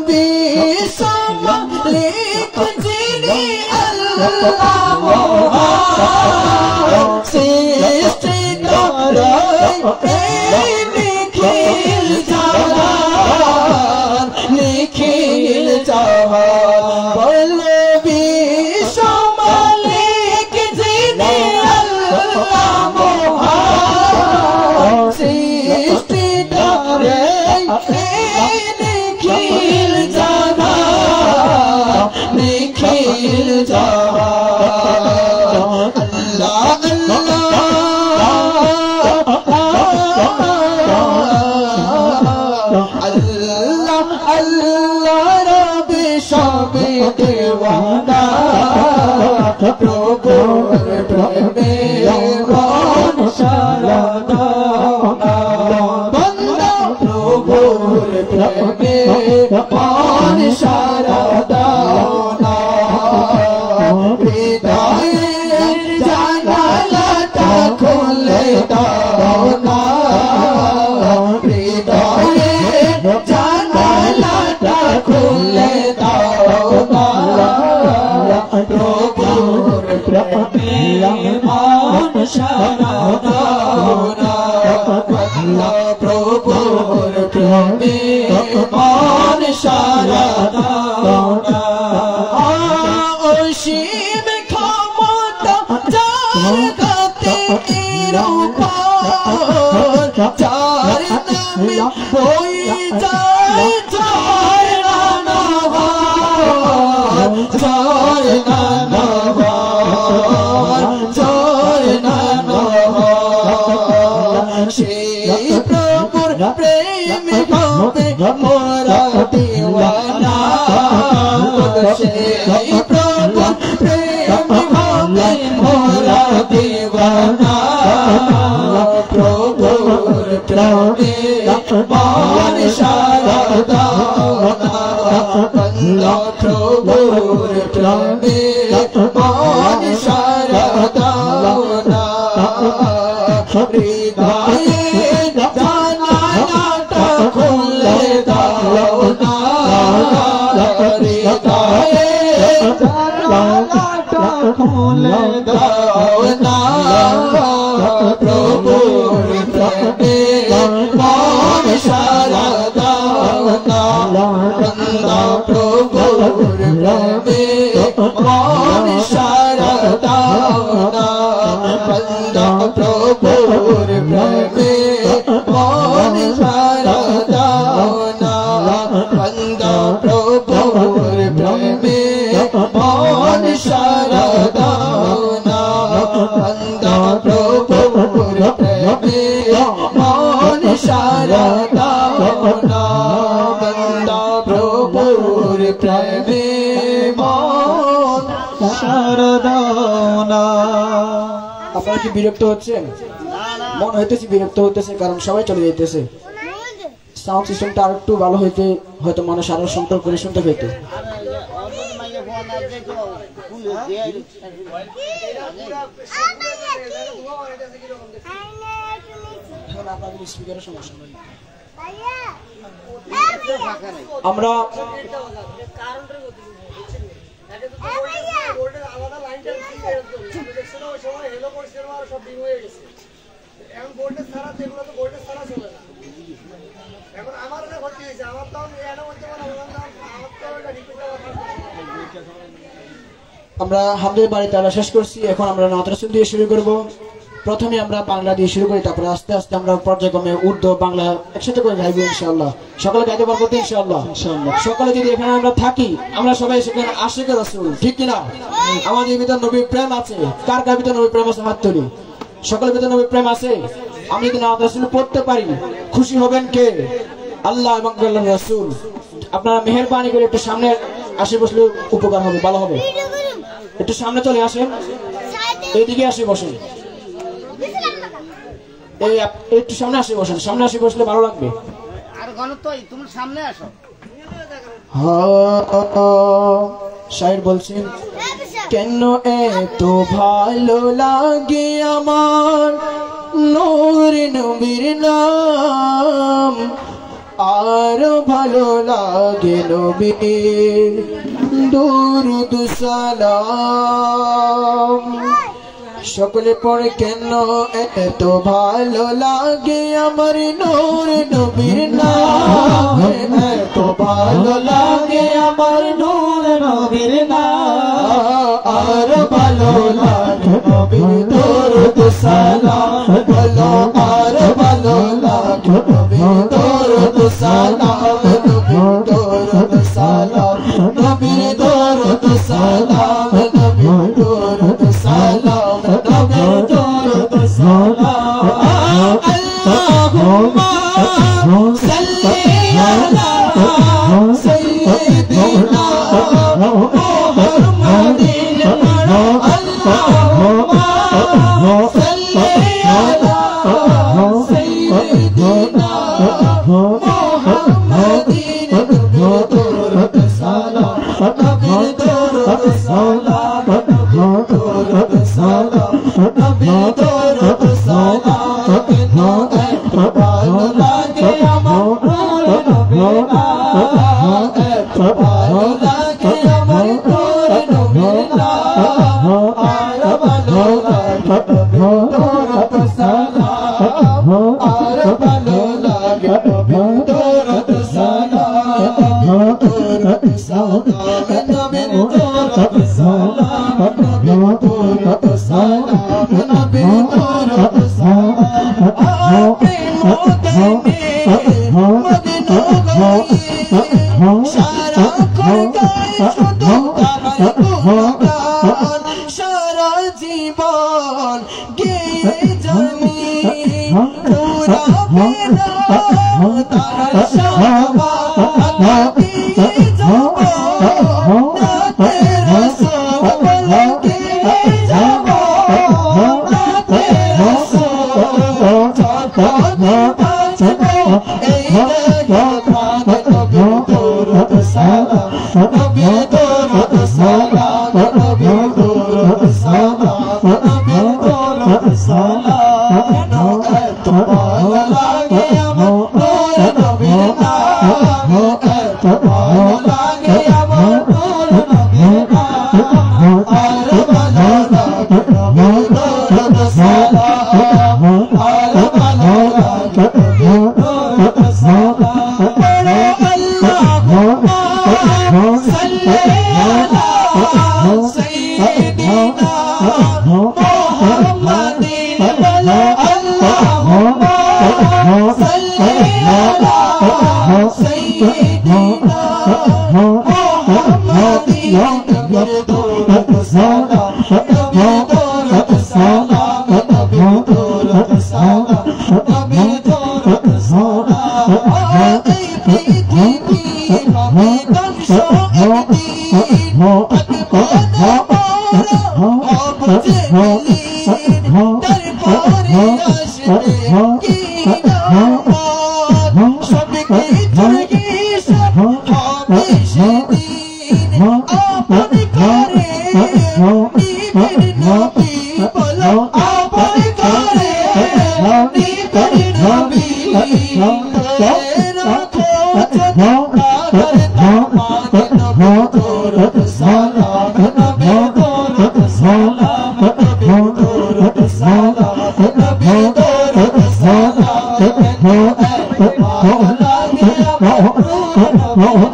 বিশ্বমালিক যিনি আল্লাহ সৃষ্টি করে এই নিখিল জাহান নিখিল জাহান বলে বিশ্বমালিক যিনি আল্লাহ সৃষ্টি করে এই নিখিল জাহান নিখিল জাহান আল্লাহ আল্লাহ আল্লাহ রবি সবে দেওয়ানা প্রভুর প্রেমে মন সারা দাওনা বন্দা প্রভুর প্রেমে মন সারা দাওনা হৃদয়ের জানালাটা খুলে দাওনা হৃদয়ের জানালাটা খুলে দাওনা প্রভুর প্রেমে মন সারা দাওনা প্রভুর প্রেমে মন সারা দাওনা অসীম ক্ষমতা যার হাতে রূপার যার নামে বই যায় যার নানাবার যার নানাবার যার নানাবার সেই প্রভুর প্রেমে হবে মোরা দিওয়ানা সেই প্রভুর প্রেমে হবে মোরা দিওয়ানা প্রভুর প্রেমে মন সারা দাওনা বন্দা প্রভুর প্রেমে মন সারা দাওনা হৃদয়ের জানালাটা খুলে দাওনা হৃদয়ের জানালাটা খুলে দাওনা প্রভুর প্রেমে মন সারা দাওনা বন্দা প্রভুর প্রেমে মন সারা দাওনা বন্দা প্রভুর প্রেমে মন সারা দাওনা বন্দা প্রভুর প্রেমে মন সারা দাওনা বন্দা প্রভুর প্রেমে মন সারা দাওনা বন্দা প্রভুর প্রেমে মন সারা দাওনা। আপনারা কি বিরক্ত হচ্ছেন? মন হইতেছে বিরক্ত হইতেছে, কারণ সবাই চলে যাইতেছে। সাউন্ড সিস্টেমটা আর একটু ভালো হইতে হয়তো মানুষ আরো সুন্দর করে শুনতে পেত। আমরা আমরা হামদের বাড়িতে আমরা শেষ করছি। এখন আমরা নাত রাসূল দিয়ে শুরু করব। প্রথমে আমরা বাংলা দিয়ে শুরু করি, তারপরে আস্তে আস্তে আমরা পর্যায়ক্রমে উর্দু বাংলা একসাথে করে গাইবো ইনশাআল্লাহ। সকলে গাইতে পারবো তো ইনশাআল্লাহ? সকলে যদি এখানে আমরা থাকি, আমরা সবাই সেখানে আশিক রাসূল, ঠিক কিনা? আমাদের ভিতর নবীর প্রেম আছে। কার কার ভিতর নবীর প্রেম আছে হাত তুলি। সকলের ভিতর নবীর প্রেম আছে। আমি যদি নাত রাসূল পড়তে পারি, খুশি হবেন কে? আল্লাহ এবং আল্লাহর রাসূল। আপনারা মেহেরবানি করে একটু সামনে আসে বসলে উপকার হবে, ভালো হবে। একটু সামনে চলে আসেন, এইদিকে আসে বসেন। এই একটু সামনে আসে বসেন, সামনে আসে বসলে ভালো লাগবে। আর গণতই তুমি সামনে আসো। শায়ের বলছেন, কেন এত ভালো লাগে আমার নূর নবীর নাম, আর ভালো লাগে নবীর দুরূদ সালাম সকলে পড়ে কেন এত ভালো লাগে আমার নূর নবীর নাম এত ভালো লাগে আমার নূর নবীর নাম আর ভালো লাগে নবীর দুরূদ সালাম বলো আর ভালো লাগে নবীর দুরূদ সালাম নবীর দুরূদ সালাম নবীর দুরূদ সালাম নবীর দুরূদ সালাম নবীর দুরূদ সালাম আল্লাহুম্মা সাল্লি আলা সাইয়্যিদিনা মুহাম্মাদিন আল্লাহুম্মা সাল্লি আলা সাইয়্যিদিনা মুহাম্মাদিন নবীর দুরূদ সালাম নবীর দুরূদ সালাম নবীর দুরূদ সালাম নবীর দুরূদ সালাম কেন এত ভালো লাগে আমার নূর নবীর নাম এত ভালো লাগে আমার নূর নবীর নাম আর ভালো লাগে নবীর দুরূদ সালাম আর ভালো লাগে নবীর দুরূদ সালাম নবীর দুরূদ সালাম নবীর দুরূদ সালাম নবীর দুরূদ সালাম নবীর দুরূদ সালাম আপনি মদিনা মদিনা সারা গায়ে শুধু তার গুণগান সারা জীবন গেয়ে জানি পুরাবে না তার শাবান দিয়ে যাব নাতে রাসূল গেয়ে যাব নাতে রাসূল যখন বাজবে এই গান নবীর দুরূদ সালাম নবীর দুরূদ সালাম নবীর দুরূদ সালাম নবীর দুরূদ সালাম এত ভালো লাগে আমার নূর নবীর নাম এত ভালো লাগে আমার নূর নবীর নাম আর ভালো লাগে নবীর দুরূদ সালাম আর ভালো লাগে নবীর দুরূদ সালাম পড়ো আল্লাহুম্মা সাল্লি আলা সাইয়্যিদিনা মুহাম্মাদিন বলো আল্লাহুম্মা সাল্লি আলা সাইয়্যিদিনা মুহাম্মাদিন নবীর দুরূদ সালাম নবীর দুরূদ সালাম নবীর দুরূদ সালাম নবীর দুরূদ সালাম এই পৃথিবী হবে ধ্বংস একদিন তারপরে আসবে কিয়ামত সবে কিছুর হিসাব হবে সেদিন আপন করে নিবেন নবী বলো আপন করে নিবেন নবী রাখো তাদের দামানে নবীর দুরূদ সালাম নবীর দুরূদ সালাম নবীর দুরূদ সালাম নবীর দুরূদ সালাম কেন এত ভালো লাগে আমার নূর নবীর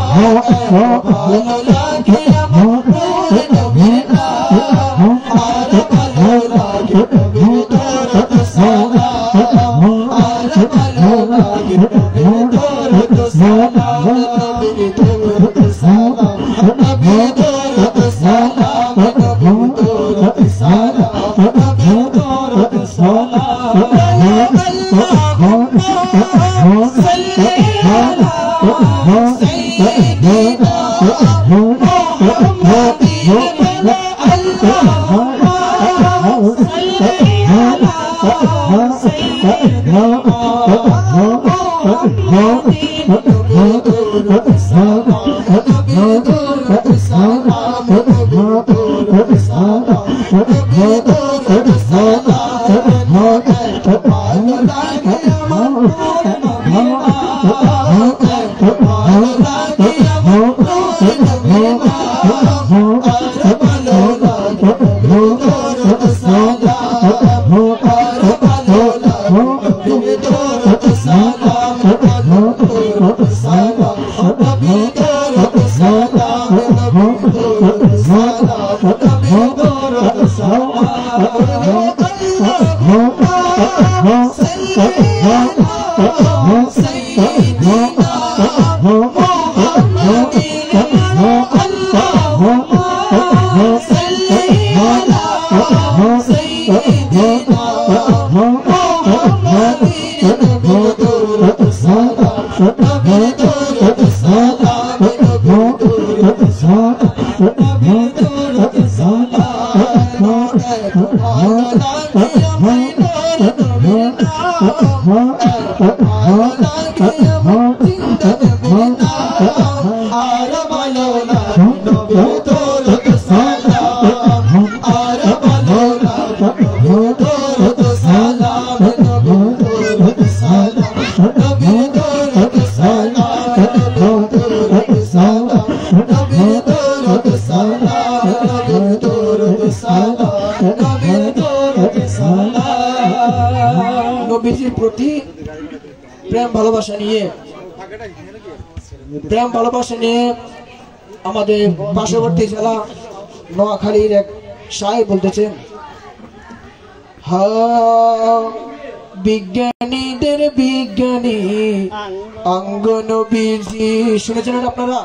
নাম এত ভালো লাগে আমার নূর নবীর নাম আর ভালো লাগে নবীর দুরূদ সালাম আর ভালো লাগে নবীর দুরূদ সালাম নবীর দুরূদ সালাম নবীর দুরূদ সালাম নবীর দুরূদ সালাম নবীর দুরূদ সালাম আল্লাহুম্মা সাল্লি আলা সাইয়্যিদিনা মুহাম্মাদিন আল্লাহুম্মা সাল্লি আলা নবীজির প্রতি প্রেম ভালোবাসা নিয়ে আমাদের পার্শ্ববর্তী জেলা নোয়াখালীর এক শায়ের বলতেছেন, বিজ্ঞানীদের বিজ্ঞানী অঙ্গ নবীজি। শুনেছেন আপনারা?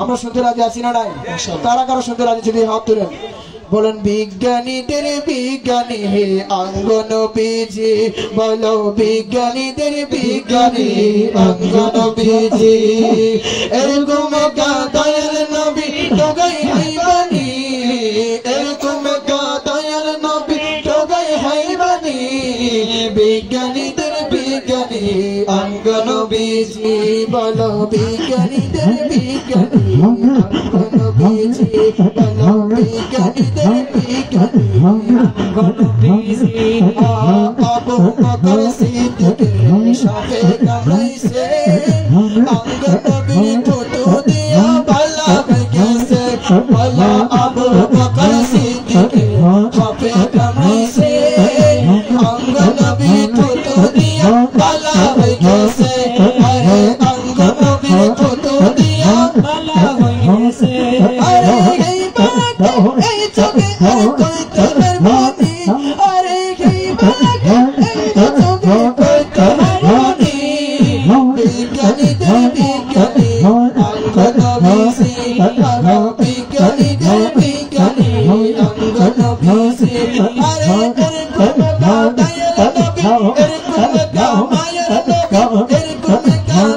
আমরা শুনতে রাজি আছি না নাই? তারা কারো শুনতে রাজি যদি হাত তুলেন, বলেন বিজ্ঞানীদের বিজ্ঞানী হে অঙ্গ নবীজি, বলো বিজ্ঞানীদের বিজ্ঞানী অঙ্গ নবীজি। এরকম দয়াল নবী টোগাই হাইবানি, এরকম দয়াল নবী টোগাই হাইবানি, বিজ্ঞানীদের বিজ্ঞানী অঙ্গ নবীজি, বলো বিজ্ঞানীদের বিজ্ঞানী অঙ্গ নবীজি, বলো বিজ্ঞানীদের বিজ্ঞানী অঙ্গ নবীজি। আবু বকর সিদ্দিক সাথে কামড়াইছে, অঙ্গ নবী ফটো দিয়া বালা গেছে, বলো আবু বকর সিদ্দিক সাথে কামড়াইছে, অঙ্গ নবী ফটো দিয়া বালা গেছে, আরে অঙ্গ নবী ফটো দিয়া বালা গেছে, আরে এই বাগে এই চোখে আর কই তোর বানি, আরে এই বাগে এই চোখে কই তোর বানি, বিজ্ঞানীদের বিজ্ঞানী অঙ্গ নবীজি, বিজ্ঞানীদের বিজ্ঞানী অঙ্গ নবীজি। আরে এরকম দয়াল নবী, এরকম মায়ের নবী, এরকম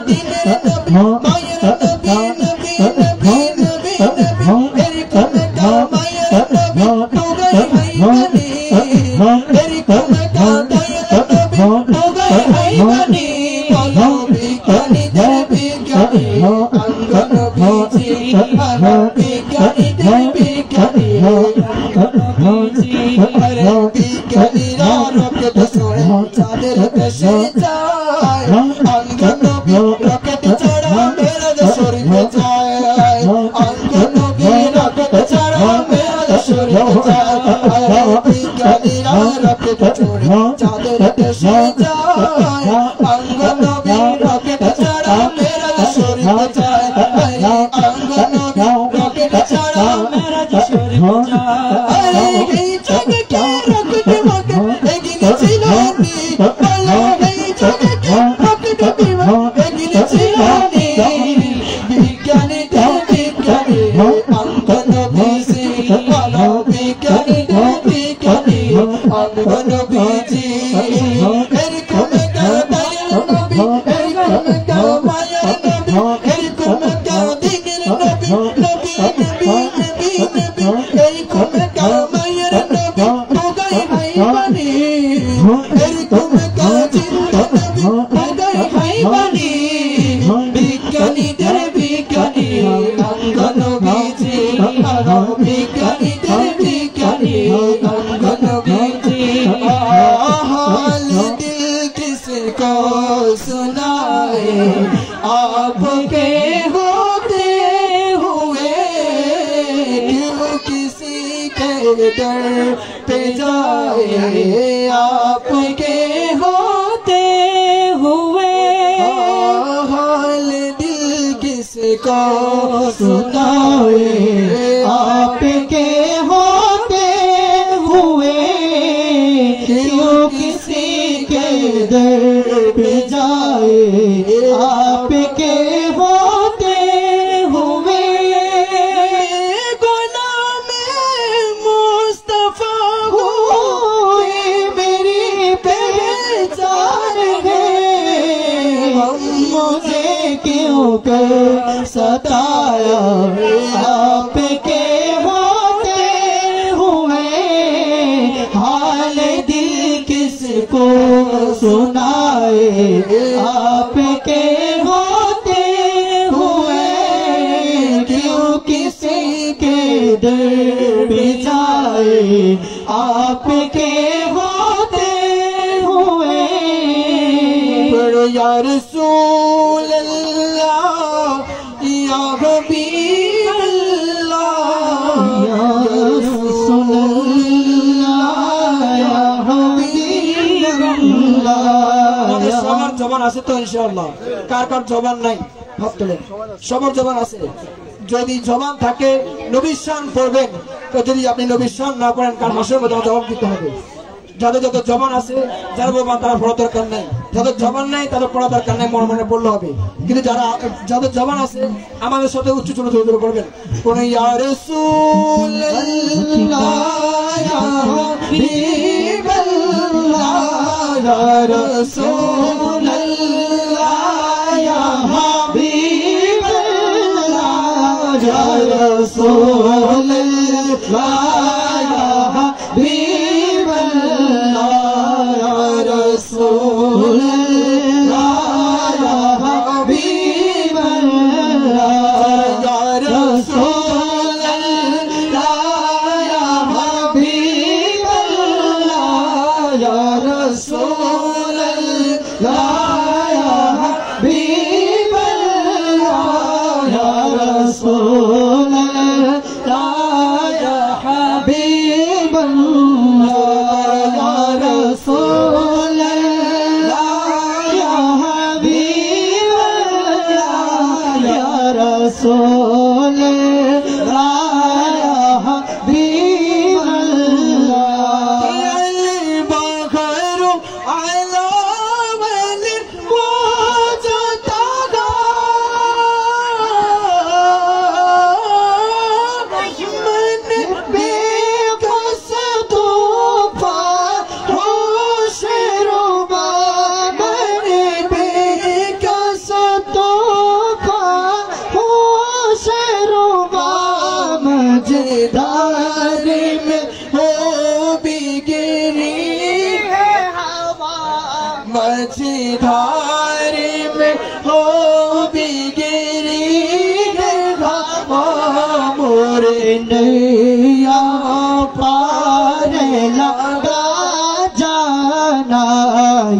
দিনের নবী, মায়ের নবী, নবী নবী নবী নবী, এরকম মায়ের নবী টোগাই হাইবানি, এরকম দয়াল নবী টোগাই হাইবানি, বলো বিজ্ঞানীদের বিজ্ঞানী অঙ্গ নবীজি, বিজ্ঞানীদের বিজ্ঞানী অঙ্গ নবীজি। আরে বিজ্ঞানীরা রকেট ছড়ে চাঁদের দেশে যায়, অঙ্গ নবী রকেট ছাড়া মেরাজ শরীফে যায়, অঙ্গ নবী রকেট ছাড়া মেরাজ শরীফে যায়, আরে বিজ্ঞানীরা রকেট ছড়ে চাঁদের দেশে যায়, অঙ্গ নবী রকেট ছাড়া মেরাজ শরীফে যায়, অঙ্গ নবী রকেট ছাড়া মেরাজ শরীফে যায়। আরে এই জগতে রকেট মগে এগিয়ে ছিল নি, বলো এই জগতে রকেট মগে এগিয়ে ছিল নি, বিজ্ঞানীদের বিজ্ঞানী অঙ্গ নবীজি, বলো বিজ্ঞানীদের বিজ্ঞানী অঙ্গ নবীজি। এরকম দয়াল নবী, এরকম মায়ের নবী, এরকম দিনের নবী, নবী নবী নবী নবী, এরকম মায়ের নবী টোগাই হাইবানি, বিজ্ঞানী অঙ্গন বীজি বিজ্ঞানীদের বিজ্ঞানী অঙ্গন বীজি हाल दिल किसको सुनाए आपके होते हुए क्यों किसी के दर पे जाए आपके होते हुए हाल दिल किसको सुनाए आपके होते हुए क्यों किसी के दर पे जाए आपके होते हुए गुलाम मुस्तफा हुए मेरी पहचान है मुझे क्यों कर सताया आपके होते हुए हाल दिल किसको सुनाए आपके होते हुए क्यों किसी के दर पे जाए आपके होते हुए या रसूल अल्लाह या हबीब अल्लाह या रसूल সবার জবান আছে তো ইনশাআল্লাহ কার কার জবান নাই হাত তোলেন সবার জবান আছে যদি জবান থাকে নবীর শান পড়বেন তো যদি আপনি নবীর শান না পড়েন কার মাসের মধ্যে জবাব দিতে হবে যাদের যত জবান আছে যারা বলবেন তারা পড়া দরকার নাই যাদের জবান নাই তাদের পড়া দরকার নাই মনে মনে পড়লে হবে কিন্তু যাদের জবান আছে আমাদের সাথে উচ্চ ছোট ছোট করবেন কোন ইয়া রাসূলুল্লাহ ইয়া হাবিবাল্লাহ ইয়া রাসূলুল্লাহ ইয়া হাবিবাল্লাহ ইয়া রাসূলুল্লাহ ইয়া হাবিবাল্লাহ ইয়া রাসূলুল্লাহ ইয়া হাবিবাল্লাহ ইয়া রাসূলুল্লাহ ইয়া হাবিবাল্লাহ ইয়া রাসূলুল্লাহ ইয়া হাবিবাল্লাহ ইয়া রাসূলুল্লাহ ইয়া হাবিবাল্লাহ ইয়া রাসূলুল্লাহ ইয়া হাবিবাল্লাহ ইয়া রাসূলুল্লাহ ইয়া হাবিবাল্লাহ আল বাহরু আলা মান মুজতাগা मन बेकसदो पा होश रुबा मन बेकसदो पा होश रुबा मजेदार में हो बिगड़ी है हवा मजेदार में हो बिगड़ी है हवा मोरे नैया पार लगा जाना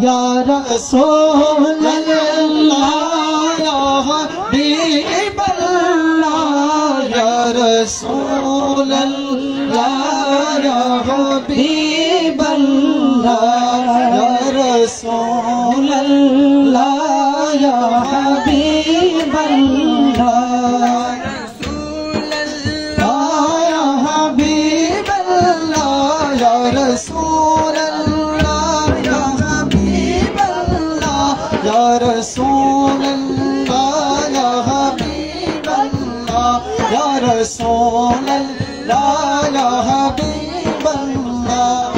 या रसूल अल्लाह या हबीब अल्लाह या रसूल अल्लाह या हबीब अल्लाह या रसूल अल्लाह या हबीब अल्लाह رسول الله يا حبيب الله يا رسول الله يا حبيب الله يا رسول الله يا حبيب الله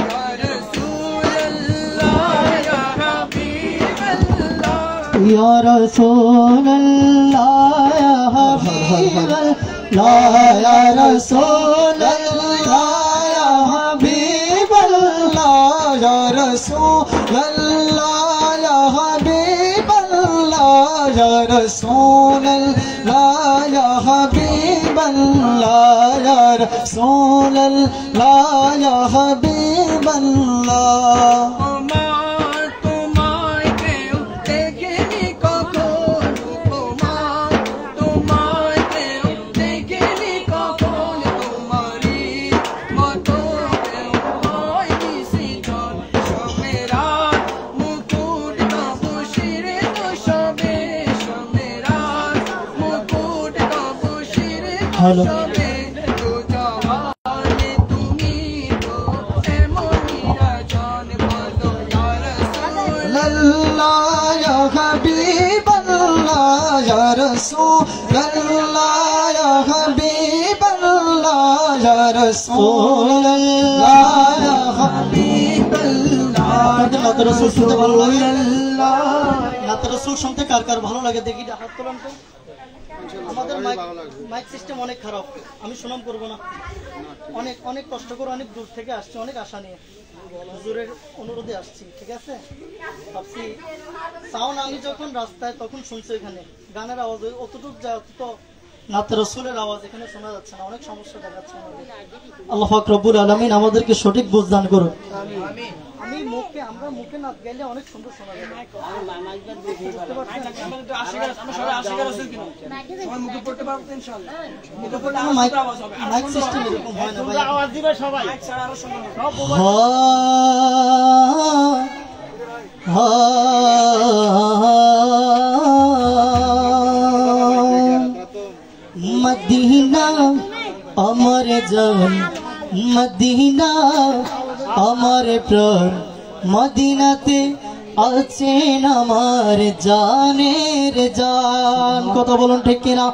يا رسول الله يا حبيب الله يا رسول الله يا حبيب الله يا رسول الله يا حبيب الله يا رسول الله হাবিবাল্লাহ ইয়া রাসূলুল্লাহ ইয়া হাবিবাল্লাহ হ্যালো ইয়া হাবিবাল্লাহ ইয়া রাসূলুল্লাহ ইয়া হাবিবাল্লাহ ইয়া রাসূলুল্লাহ ইয়া হাবিবাল্লাহ নাত রাসূল শুনতে ভালো লাগে নাত রাসূল শুনতে কার কার ভালো লাগে দেখি হাত তোলেন তো আমাদের মাইক সিস্টেম অনেক খারাপ আমি সুনাম করব না অনেক অনেক কষ্ট করে অনেক দূর থেকে আসছি অনেক আশা নিয়ে হুজুরের অনুরোধে আসছি ঠিক আছে ভাবছি সাউন্ড আমি যখন রাস্তায় তখন শুনছি এখানে গানের আওয়াজ অতটুক যা তো নাত রাসূলের আওয়াজ এখানে শোনা যাচ্ছে না অনেক সমস্যা দেখাচ্ছে আমাদের আল্লাহ পাক রব্বুল আলামিন আমাদেরকে সঠিক বুঝ দান করুন আমিন আমি আমরা মুখে নাচ গাইলে অনেক সুন্দর শোনা যাবে মাইক সিস্টেম এরকম হয় না ভাই আওয়াজ দিবে সবাই মদিনা আমার জান মদিনা আমার প্রাণ মদিনাতে আছেন আমার জানের জান কথা বলুন ঠিক কিনা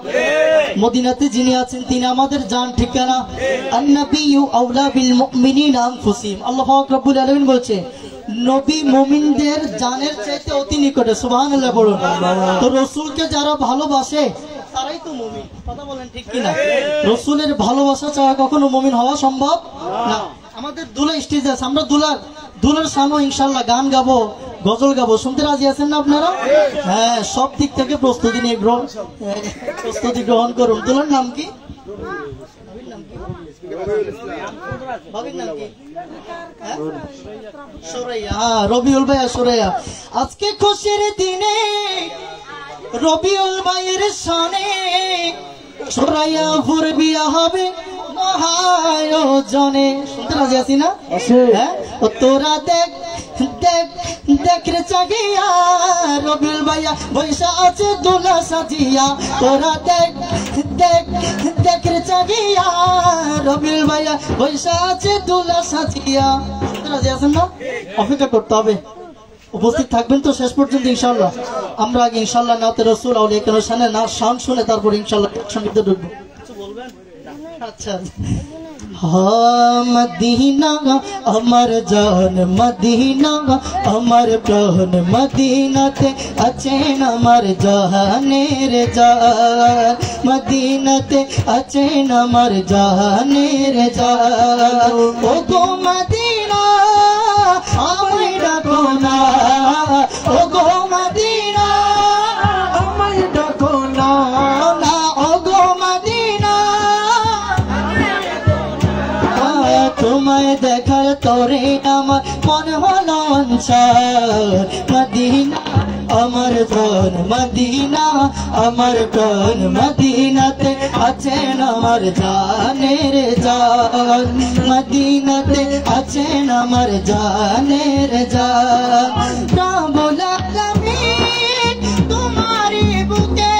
মদিনাতে যিনি আছেন তিনি আমাদের জান ঠিক কিনা আন-নাবিয়্যু আওলা বিল মুমিনিনা আনফুসিহিম আল্লাহ পাক রব্বুল আলামিন বলছে নবী মুমিনদের জানের চাইতে অতি নিকটে সুবহানাল্লাহ বলুন তো রাসূলকে যারা ভালোবাসে তারাই তো মুমিন কথা বলেন ঠিক কিনা রাসূলের ভালোবাসা ছাড়া কখনো মুমিন হওয়া সম্ভব না আমাদের দুলা স্টেজ আছে আমরা দুলার সামনে ইনশাআল্লাহ গান গাবো গজল গাবো শুনতে রাজি আছেন না আপনারা হ্যাঁ সব দিক থেকে প্রস্তুতি গ্রহণ করুন দুলার নাম কি ভাবির নাম কি সুরাইয়া রবিউল ভাইয়া সুরাইয়া আজকে খুশির দিনে রবিউল ভাইয়ের শানে সুরাইয়া ভোর বিয়া হবে মহায়োজনে শুনতে রাজি আছি না হ্যাঁ তোরা দেখ দেখ দেখ রে চাগিয়া রবিউল ভাইয়া বৈশা আছে দুলা সাজিয়া তোরা দেখ দেখ দেখ রে চাগিয়া রবিউল ভাইয়া বৈশা আছে দুলা সাজিয়া শুনতে রাজি আছেন না অপেক্ষা করতে হবে উপস্থিত থাকবেন তো শেষ পর্যন্ত ইনশাআল্লাহ আমরা আগে ইনশাআল্লাহ নাতে রাসূল আউলিয়া কেরামের শানে না শান শুনে তারপর ইনশাআল্লাহ সঙ্গীতে ঢুকবো কিছু বলবেন আচ্ছা মদিনা আমার জান মদিনা আমার প্রাণ মদিনাতে আছেন আমার জানের জান মদিনাতে আছেন আমার জানের জান ও গো মদিনা আমায় ডাকো না ও গো মদিনা আমায় ডাকো না ও গো মদিনা তোমায় দেখার তরে আমার মনে হলো মদিনা আমার প্রাণ মদিনা আমার প্রাণ মদিনাতে আছেন আমার জানের জান মদিনাতে আছেন আমার জানের জান রব্বুল আলামিন তোমারই বুকে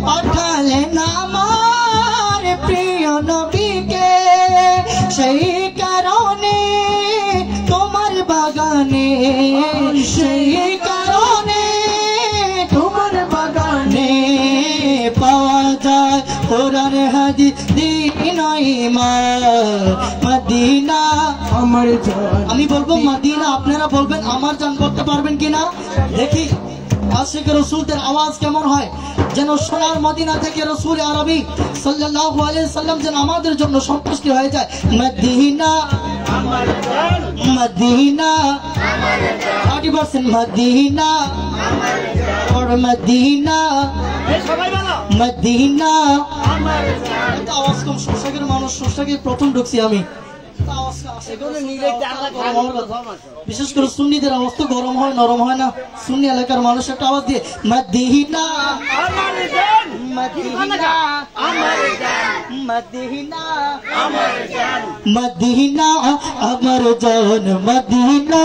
পাঠালেন আমার প্রিয় নবীকে সেই কারণে তোমার বাগানে সেই কারণে তোমার বাগানে পাওয়া যায় কোরআন হাদিস দ্বীন ঈমান মদিনা আমার জান আমি বলবো মদিনা আপনারা বলবেন আমার জান করতে পারবেন কিনা দেখি আশিক রাসূলদের আওয়াজ কেমন হয় যেন সোনার মদিনা থেকে রাসূল আরবি সাল্লাল্লাহু আলাইহি সাল্লাম যেন আমাদের জন্য সন্তুষ্ট হয়ে যায় মদিনা मदीना 40% मदीना और मदीना मदीना आवाज कम শোষকের মানুষ শোষকের প্রথম ঢুকছি আমি বিশেষ করে সুন্নিদের আওয়াজ তো গরম হয় নরম হয় না সুন্নি এলাকার মানুষ একটা আওয়াজ দিয়ে মদিনা মদিনা মদিনা মদিনা আমার জান মদিনা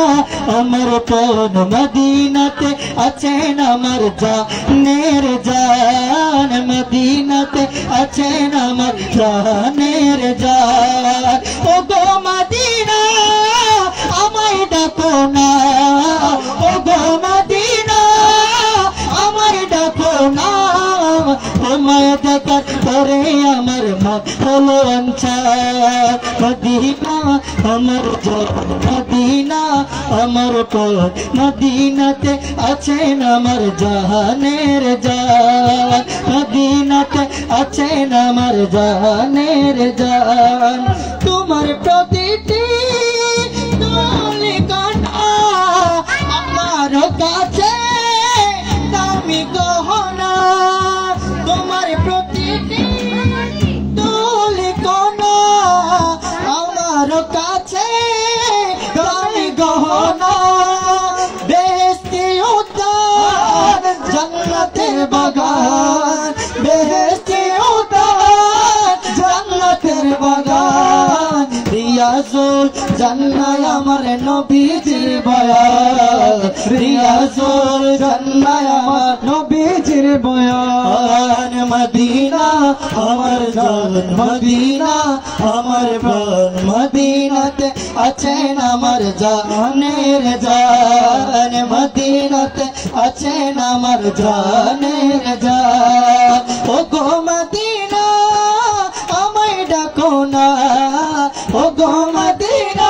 আমার প্রাণ মদিনাতে আছেন আমার জানের জান মদিনাতে আছেন আমার প্রাণের জান ও গো মদিনা আমায় ডাকো না ও গো মদিনা আমায় ডাকো না তোমায় দেখার পরে আমার মন হলো অঞ্চল মদিনা আমার জান মদিনা আমার প্রাণ মদিনাতে আছেন আমার জানের জান মদিনাতে আছেন আমার জানের জান তোমার প্রতিটি আমার কাছে দামি গহনা তোমার প্রতিটি কণা আমার কাছে দামি গহনা বেহেশতি উদ্যান জান্নাতের বাগান বেহেশতি উদ্যান জান্নাতের বাগান রিয়াজুল জান্নাত আমার নবীজির বয়ান রিয়াজুল জান্নাত আমার নবীজির বয়ান মদিনা আমার জান মদিনা আমার প্রাণ মদিনাতে আছেন আমার জানের জান মদিনাতে আছেন আমার জানের জান ও গো মদিনা আমায় ডাকো না ও গো মদিনা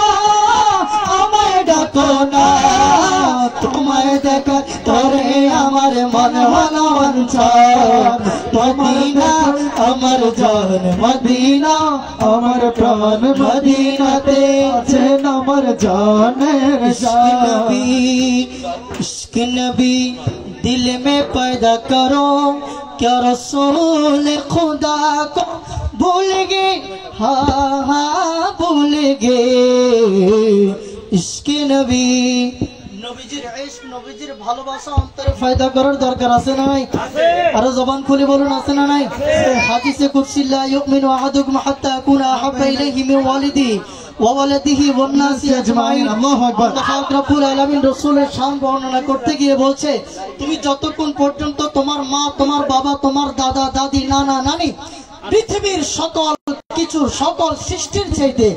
আমায় ডাকো না তোমায় দেখা তোরে আমার মন হলো অঞ্চল মদিনা আমার জান মদিনা আমার প্রাণ মদিনাতে আছেন আমার জানের জান इश्क नबी दिल में पैदा करो क्या रसूल खुदा को भूल गए हाँ हाँ भूल गए इश्क नबी নবীজির ইশক নবীজির ভালোবাসা অন্তরে ফায়দা করার দরকার আছে না নাই আর জবান খুলে বলুন আছে না নাই হাদিসে কুদসি লা ইউমিনু আহাদুকুম হাত্তা আকুনা আহাব্বা ইলাইহি মিন ওয়ালিদি ওয়া ওয়ালাদিহি ওয়ান নাসি আজমাইন আল্লাহু আকবার আল্লাহ রাব্বুল আলামিন রাসূলের শান বর্ণনা করতে গিয়ে বলছে তুমি যতক্ষণ পর্যন্ত তোমার মা তোমার বাবা তোমার দাদা দাদি নানা নানি পৃথিবীর সকল কিছু সকল সৃষ্টির চাইতে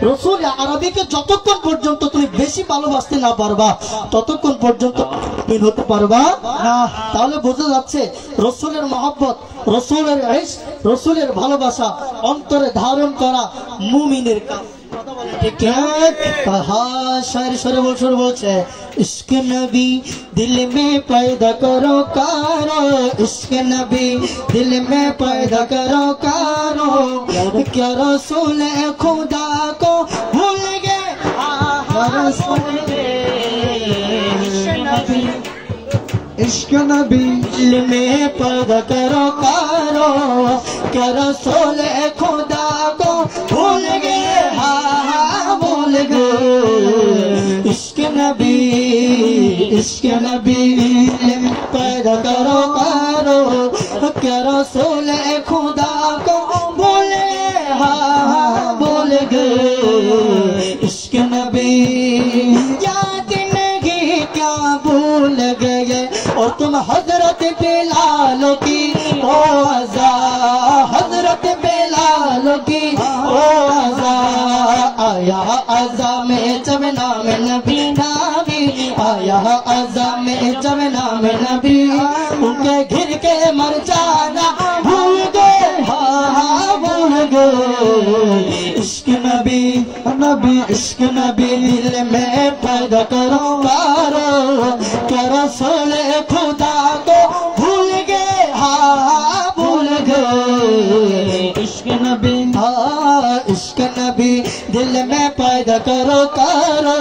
রাসূল আরবীকে যতক্ষণ পর্যন্ত তুমি বেশি ভালোবাসতে না পারবা ততক্ষণ পর্যন্ত মুমিন হতে পারবা না তাহলে বোঝা যাচ্ছে রাসূলের মহব্বত রাসূলের ইশক রাসূলের ভালোবাসা অন্তরে ধারণ করা মুমিনের কাজ কথা বলে ঠিক कहा शायर शर बोलছে इश्क नबी दिल में पैदा करो कारो इश्क नबी दिल में पैदा करो कारो क्या रसूल खुदा को भूल गए इश्क नबी दिल में पैदा करो कारो क्या रसूल खुदा को भूल गए भूल गए इश्क नबी पैदा करो कारो क्या रसूल खुदा को बोले बोल गए इश्क नबी याद नहीं क्या भूल गए और तुम हजरत बिलाल की ओ अज़ा हजरत बिलाल की ओ अज़ा आया अज़ा में जब नाम नबी नाबी आया अज़ा में जब नाम नबी उनके घिर के मर जाना भूल गए हाँ भूल गए इश्क नबी नबी इश्क नबी दिल में पैदा करो कारो क्या रसूल खुदा को भूल गए हाँ भूल गए इश्क नबी हाँ इश्क नबी दिल में पैदा पैदा करो करो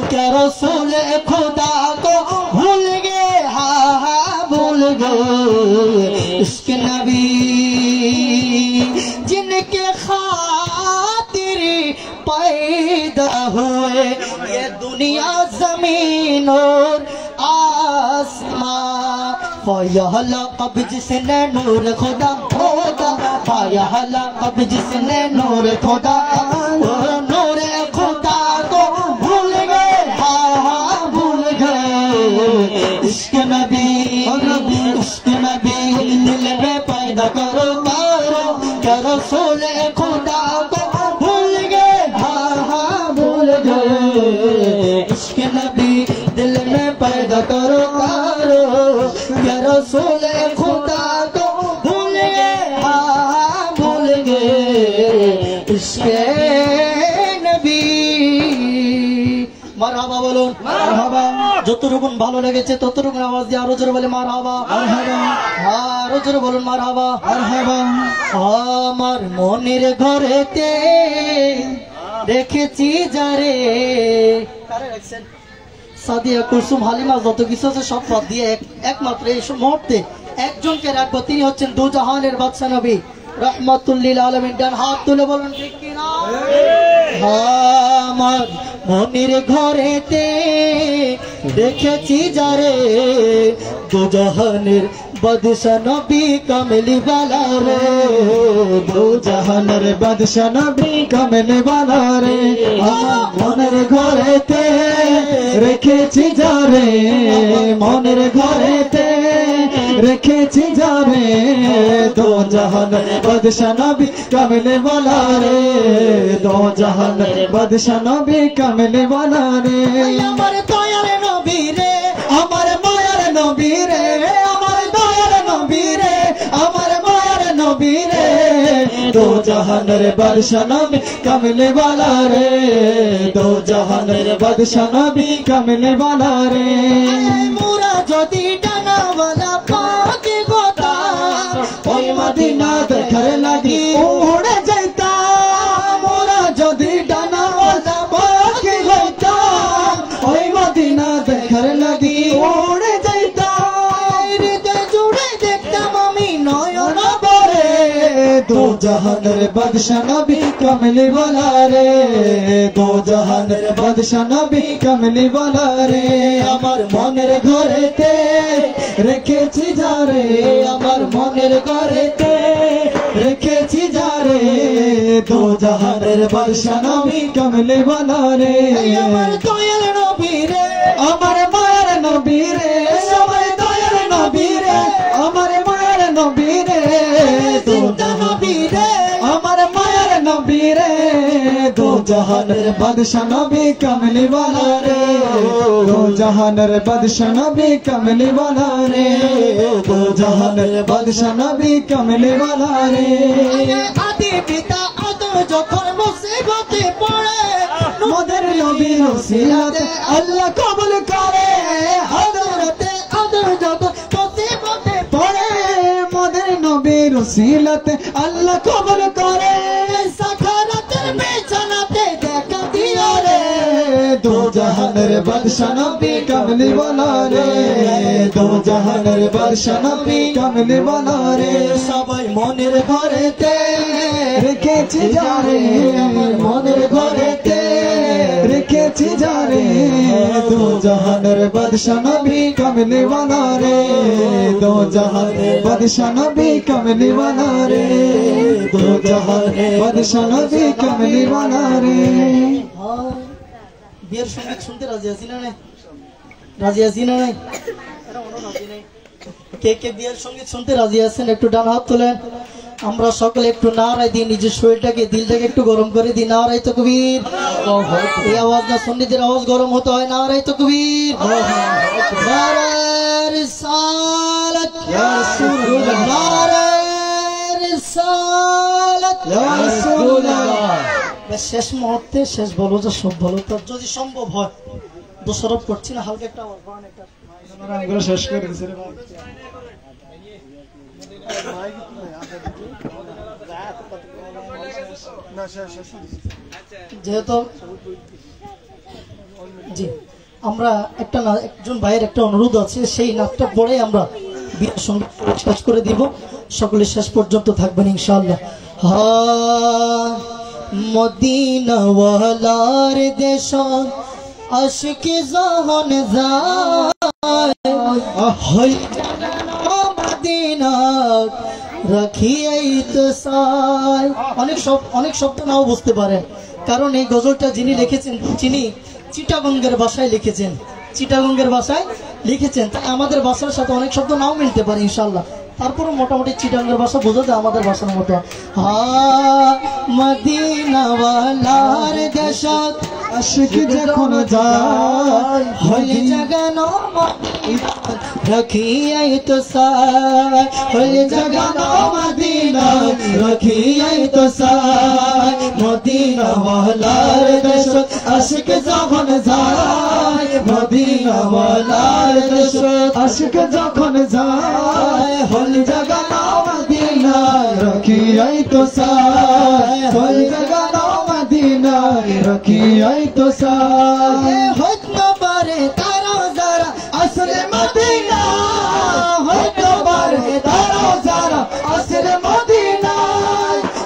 क्या रसूल खुदा को भूल गए हाँ हाँ भूल गए इश्क नबी जिनके खातिर पैदा हुए ये दुनिया जमीन और आसमां पाया लक़ब जिसने नूर खुदा होगा पाया लक़ब जिसने नूर खुदा नूर खुदा को भूल गए हाँ हाँ भूल गए इश्क नबी दिल में पैदा करो करो क्या रसूल खुदा को भूल गए हाँ हाँ भूल गए इश्क नबी दिल में पैदा करो करो क्या रसूल खुदा को भूल गए हाँ हाँ भूल गए इश्क नबी মারহাবা বলুন মারহাবা যতটুকুন ভালো লেগেছে ততটুকুন আওয়াজ দিয়ে আরো জোরে বলে মারহাবা মারহাবা আরো জোরে বলুন মারহাবা মারহাবা আমার মনের ঘরেতে রেখেছি যারে কারে রাখছেন সাদিয়া কুলসুম হালিমা যত কিছু আছে সব বাদ দিয়ে একমাত্র এই মুহূর্তে একজনকে রাখবো তিনি হচ্ছেন দু জাহানের বাদশা নবী রহমাতুল্লিল আলামিন ডান হাত তুলে বলুন ঠিক কি না আমার মনের ঘরেতে দেখেছি যারে দু জাহানের বাদশা নবী কামলি वाला রে দু জাহানের বাদশা নবী কামলি वाला রে আমার মনের ঘরেতে রেখেছি যারে মনের ঘরেতে রেখেছি যারে দু জাহানের বাদশা নবী কামলি वाला রে দু জাহানের বাদশা নবী কামলি वाला রে আমার দয়ার নবী রে আমার মায়ার নবী রে আমার দয়ার নবী রে আমার মায়ার নবী রে দু জাহানের বাদশা নবী কামলি वाला রে দু জাহানের বাদশা নবী কামলি वाला রে মোরা যদি ডানাওয়ালা পাখি হতাম ওই মদিনা দেখার লাগি উড়ে যাইতাম মোরা যদি ডানাওয়ালা পাখি হতাম ওই মদিনা দেখার লাগি উড়ে যাইতাম হৃদয় জুড়ে দেখতাম আমি নয়ন ভরে দু জাহানের বাদশা নবী কামলি वाला রে দু জাহানের বাদশা নবী কামলি वाला রে আমার মনের ঘরেতে রেখেছি যারে আমার মনের ঘরেতে রেখেছি যারে দু জাহানের বাদশা নবী কামলি वाला রে আমার দয়াল নবী রে আমার মায়ের নবী রে আমার দয়াল নবী রে আমার মায়ের নবী রে জিন্দা নবী রে আমার মায়ের নবী রে দু জাহানের বাদশা নবী কামলি वाला রে দু জাহানের বাদশা নবী কামলি वाला রে দু জাহানের বাদশা নবী কামলি वाला রে আদি পিতা আদম যখন মুসিবতে পড়ে মোদের নবীর ওসিলাতে আল্লাহ কবুল করে হযরতে আদম যখন মুসিবতে পড়ে মোদের নবীর ওসিলাতে আল্লাহ কবুল করে সাখারাতের বিছানাতে দেখা দিও রে দু জাহানের বাদশা নবী কামলি वाला রে দু জাহানের বাদশা নবী কামলি वाला রে সবাই মনের ঘরেতে রেখেছি যারে আমার মনের ঘরেতে রেখেছি যারে দু জাহানের বাদশা নবী কামলি वाला রে দু জাহানের বাদশা নবী কামলি वाला রে দু জাহানের বাদশা নবী কামলি वाला রে বিয়ের সঙ্গীত শুনতে রাজি আছি না নাই রাজি আছি না নাই কে কে বিয়ের সঙ্গীত শুনতে রাজি আছেন একটু ডান হাত তোলেন আমরা সকলে একটু নারায় দিই নিজের শরীরটাকে দিলটাকে একটু গরম করে দিই নারায় তাকবীর এই আওয়াজ না সুন্নিদের আওয়াজ গরম হতে হয় নারায় তাকবীর নারায়ে রিসালাত ইয়া রাসূলুল্লাহ নারায়ে রিসালাত ইয়া রাসূলুল্লাহ শেষ মুহূর্তে শেষ বলো যে সব বলো তার যদি সম্ভব হয় দোষারোপ করছি না হালকা একটা আওয়াজ বান একটা আমরা শেষ করে দিছি রে ভাই যেহেতু জি আমরা একটা না একজন ভাইয়ের একটা অনুরোধ আছে, সেই নাচটা পরে আমরা বিয়ের সঙ্গে শেষ করে দিব। সকলে শেষ পর্যন্ত থাকবেন ইনশাআল্লাহ। মদিনাওয়ালার দেশ আশিকি যখন যায় হই মদিনা রাখিয়াই তো সাই। অনেক শব্দ নাও বুঝতে পারেন, কারণ এই গজলটা যিনি লিখেছেন তিনি চিটাগঙ্গের ভাষায় লিখেছেন, চিটাগঙ্গের ভাষায় লিখেছেন। তাই আমাদের ভাষার সাথে অনেক শব্দ নাও মিলতে পারে ইনশাআল্লাহ, তারপরে মোটামুটি চিটাঙ্গের ভাষা বোঝা যায় আমাদের ভাষার মতো। মদিনাওয়ালার দেশ আশিকি যখন যায় হই জাগানো রাখিয়াই তো সাই, হই জাগানো মদিনা রাখিয়াই তো সাই। মদিনাওয়ালার দেশ আশিকি যখন যায়, মদিনাওয়ালার দেশ আশিকি যখন যায় হল জাগানো মদিনা রাখিয়াই তো সাই, হল জাগানো মদিনা রাখিয়াই তো সাই। হত না পারে তারা যারা আসলে মদিনা, হত না পারে তারা যারা আসলে মদিনা,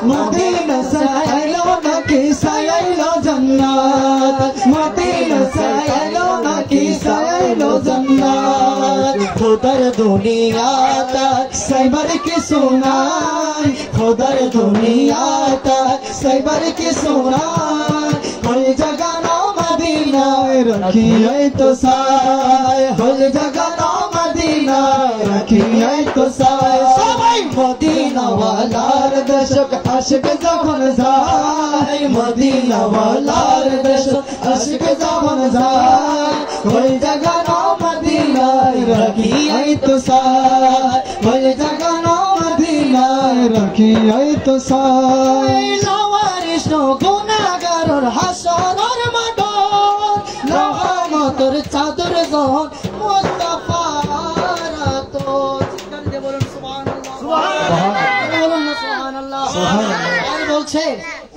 মদিনা সাইলো নাকি সাইলো জান্নাত, মদিনা সাইলো নাকি সাইলো জান্নাত। খোদার দুনিয়াটা সাইবার কি সোনাই, খোদার দুনিয়াটা সাইবার কি সোনাই। হল জাগানো মদিনায় রাখিয়াই তো সাই, হল জাগানো মদিনায় রাখিয়াই তো সাই। সবাই মদিনাওয়ালার দেশ আশিক যখন যায়, মদিনাওয়ালার দেশ আশিক যখন যায় হল জাগানো মদিনায় রাখিয়াই তো সাই, হল জাগানো মদিনায় রাখিয়াই তো সাই। লাওয়ারিস গুনাহগারের হাসরের মাঠ রহমতের চাদর যখন মুস্তাফার তো চিৎকার দিয়ে বলুন সুবহানাল্লাহ, বলুন না সুবহানাল্লাহ। আর বলছে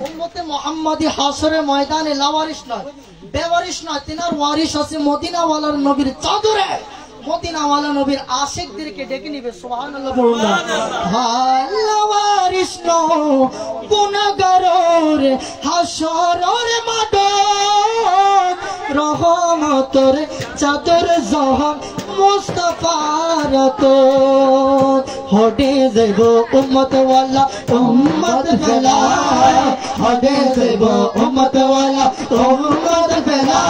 উম্মতে মুহাম্মাদি হাসরের ময়দানে লাওয়ারিস নয়, বেওয়ারিস নয়, তিনার ওয়ারিস আছে মদিনাওয়ালার নবীর চাদরে। মদিনাওয়ালা নবীর আশিকদেরকে ডেকে নিবে, সুবহানাল্লাহ বলুন না। লাওয়ারিস নয় গুনাহগারের হাসরের মাঠ রহমতের চাদর যখন মুস্তাফার তো হটে যাইব উম্মত ওয়ালা উম্মত ফেলা, হটে যাইব উম্মত ওয়ালা উম্মত ফেলা।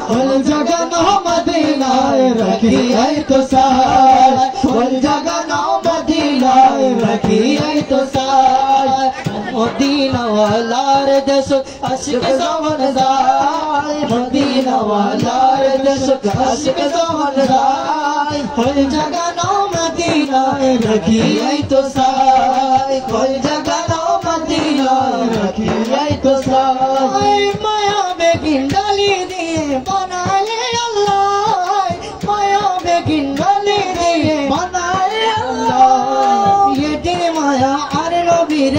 হল জাগানো মদিনায় রাখিয়াই তো সাই, হল জাগানো মদিনায় রাখিয়াই তো সাই। মদিনাওয়ালার দেশ আশিক যখন যায়, মদিনাওয়ালার দেশ আশিক যখন যায় হল জাগানো মদিনায় রাখিয়াই তো সাই, হল জাগানো মদিনায় রাখিয়াই তো সাই। মায়া বেগিন ডালি দিয়ে বানায় আল্লাহ, মায়া বেগিন ডালি দিয়ে বানায় আল্লাহ। এটি মায়া আর নবীর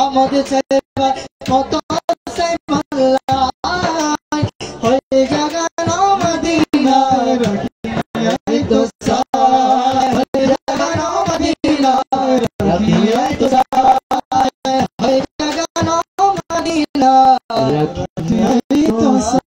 আমাদের কত হয়ে জাগানো মদিনায় রাখিয়াই তো সাই, হয়ে জাগানো মদিনায় রাখিয়াই তো সাই, হয়ে জাগানো মদিনায় রাখিয়াই তো সাই।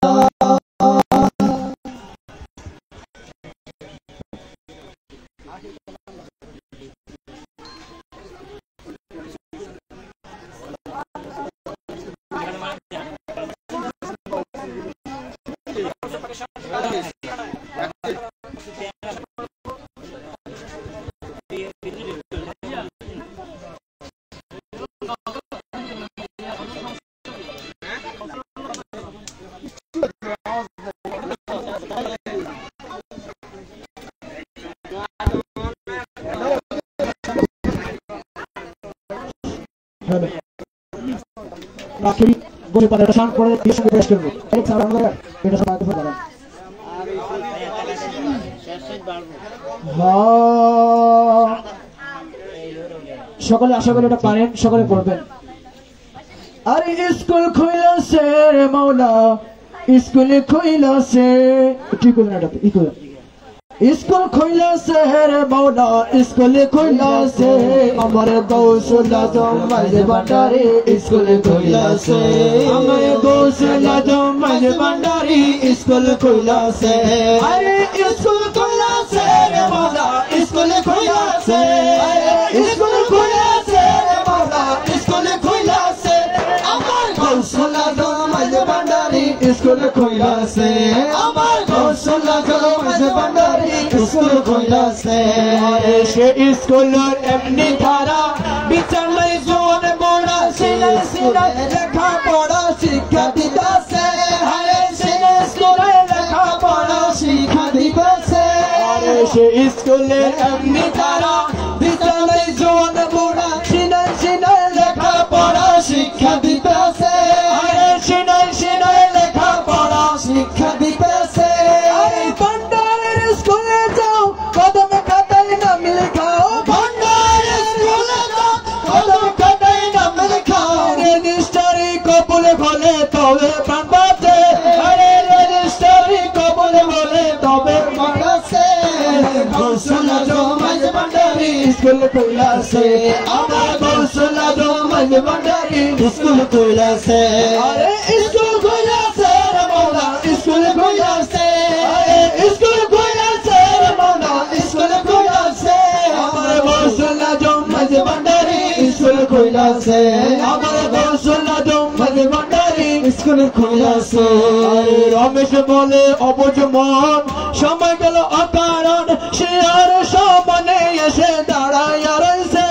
আখেরি বলে পারে শান করে দিয়ে সঙ্গে পেশ করব এক সারা আমরা এটা সব আগে পারেন। শেষ শেষ বাড়বো। হ্যাঁ সকলে আশা করি এটা পারেন, সকলে পড়বেন। আরে স্কুল খুইলাছে রে মাওলা, স্কুল খুইলাছে, ঠিক করে না এটা, ই করে স্কুল খুইলাছে রে মাওলা, স্কুল খুইলাছে, আমার গৌসুল আজম মাঝে ভান্ডারি স্কুল খুইলাছে, আমার গৌসুল আজম মাঝে ভান্ডারি স্কুল খুইলাছে। আরে স্কুল খুইলাছে রে মাওলা, স্কুল খুইলাছে, স্কুল খুইলাছে রে মাওলা, স্কুল খুইলাছে, আমার গৌসুল আজম মাঝে ভান্ডারি স্কুল খুইলাছে, আমার গৌসুল আজম মাঝে ভান্ডারি স্কুল খুইলাছে। আরে সে স্কুলের এমনি ধারা, বিচার নাই জোন বড়া, সিনাই সিনাই লেখা পড়া শিক্ষা দিতেছে, আরে সে স্কুলে লেখা পড়া শিক্ষা দিতেছে। আরে সে স্কুলের এমনি ধারা, বিচার নাই জোন বড়া, সিনাই সিনাই লেখা পড়া শিক্ষা দিতেছে, আরে সিনাই সিনাই লেখা পড়া শিক্ষা দিতেছে। আরে ভান্ডারের স্কুলে যাও, কদম খাতায় নাম লেখাও, ভান্ডারের স্কুলে যাও, কদম খাতায় নাম লেখাও, রেজিস্ট্রারি কবুল হলে তবে প্রাণ বাঁচে, আরে রেজিস্ট্রারি কবুল হলে তবে প্রাণ বাঁচে। গৌসুল আজম মাঝে ভান্ডারি স্কুল খুইলাছে, আমার গৌসুল আজম মাঝে ভান্ডারি স্কুল খুইলাছে। আরে স্কুল খুইলাছে রে মাওলা, স্কুল খুইলাছে, আরে স্কুল খুইলাছে রে মাওলা, স্কুল খুইলাছে, আমার গৌসুল আজম মাঝে ভান্ডারি স্কুল খুইলাছে, আমার গৌসুল আজম মাঝে ভান্ডারি স্কুল খুইলাছে। আরে রমেশ বলে অবুঝ মন, সময় গেল অকারণ, সে আর সমানে এসে দাঁড়ায় রয়েছে,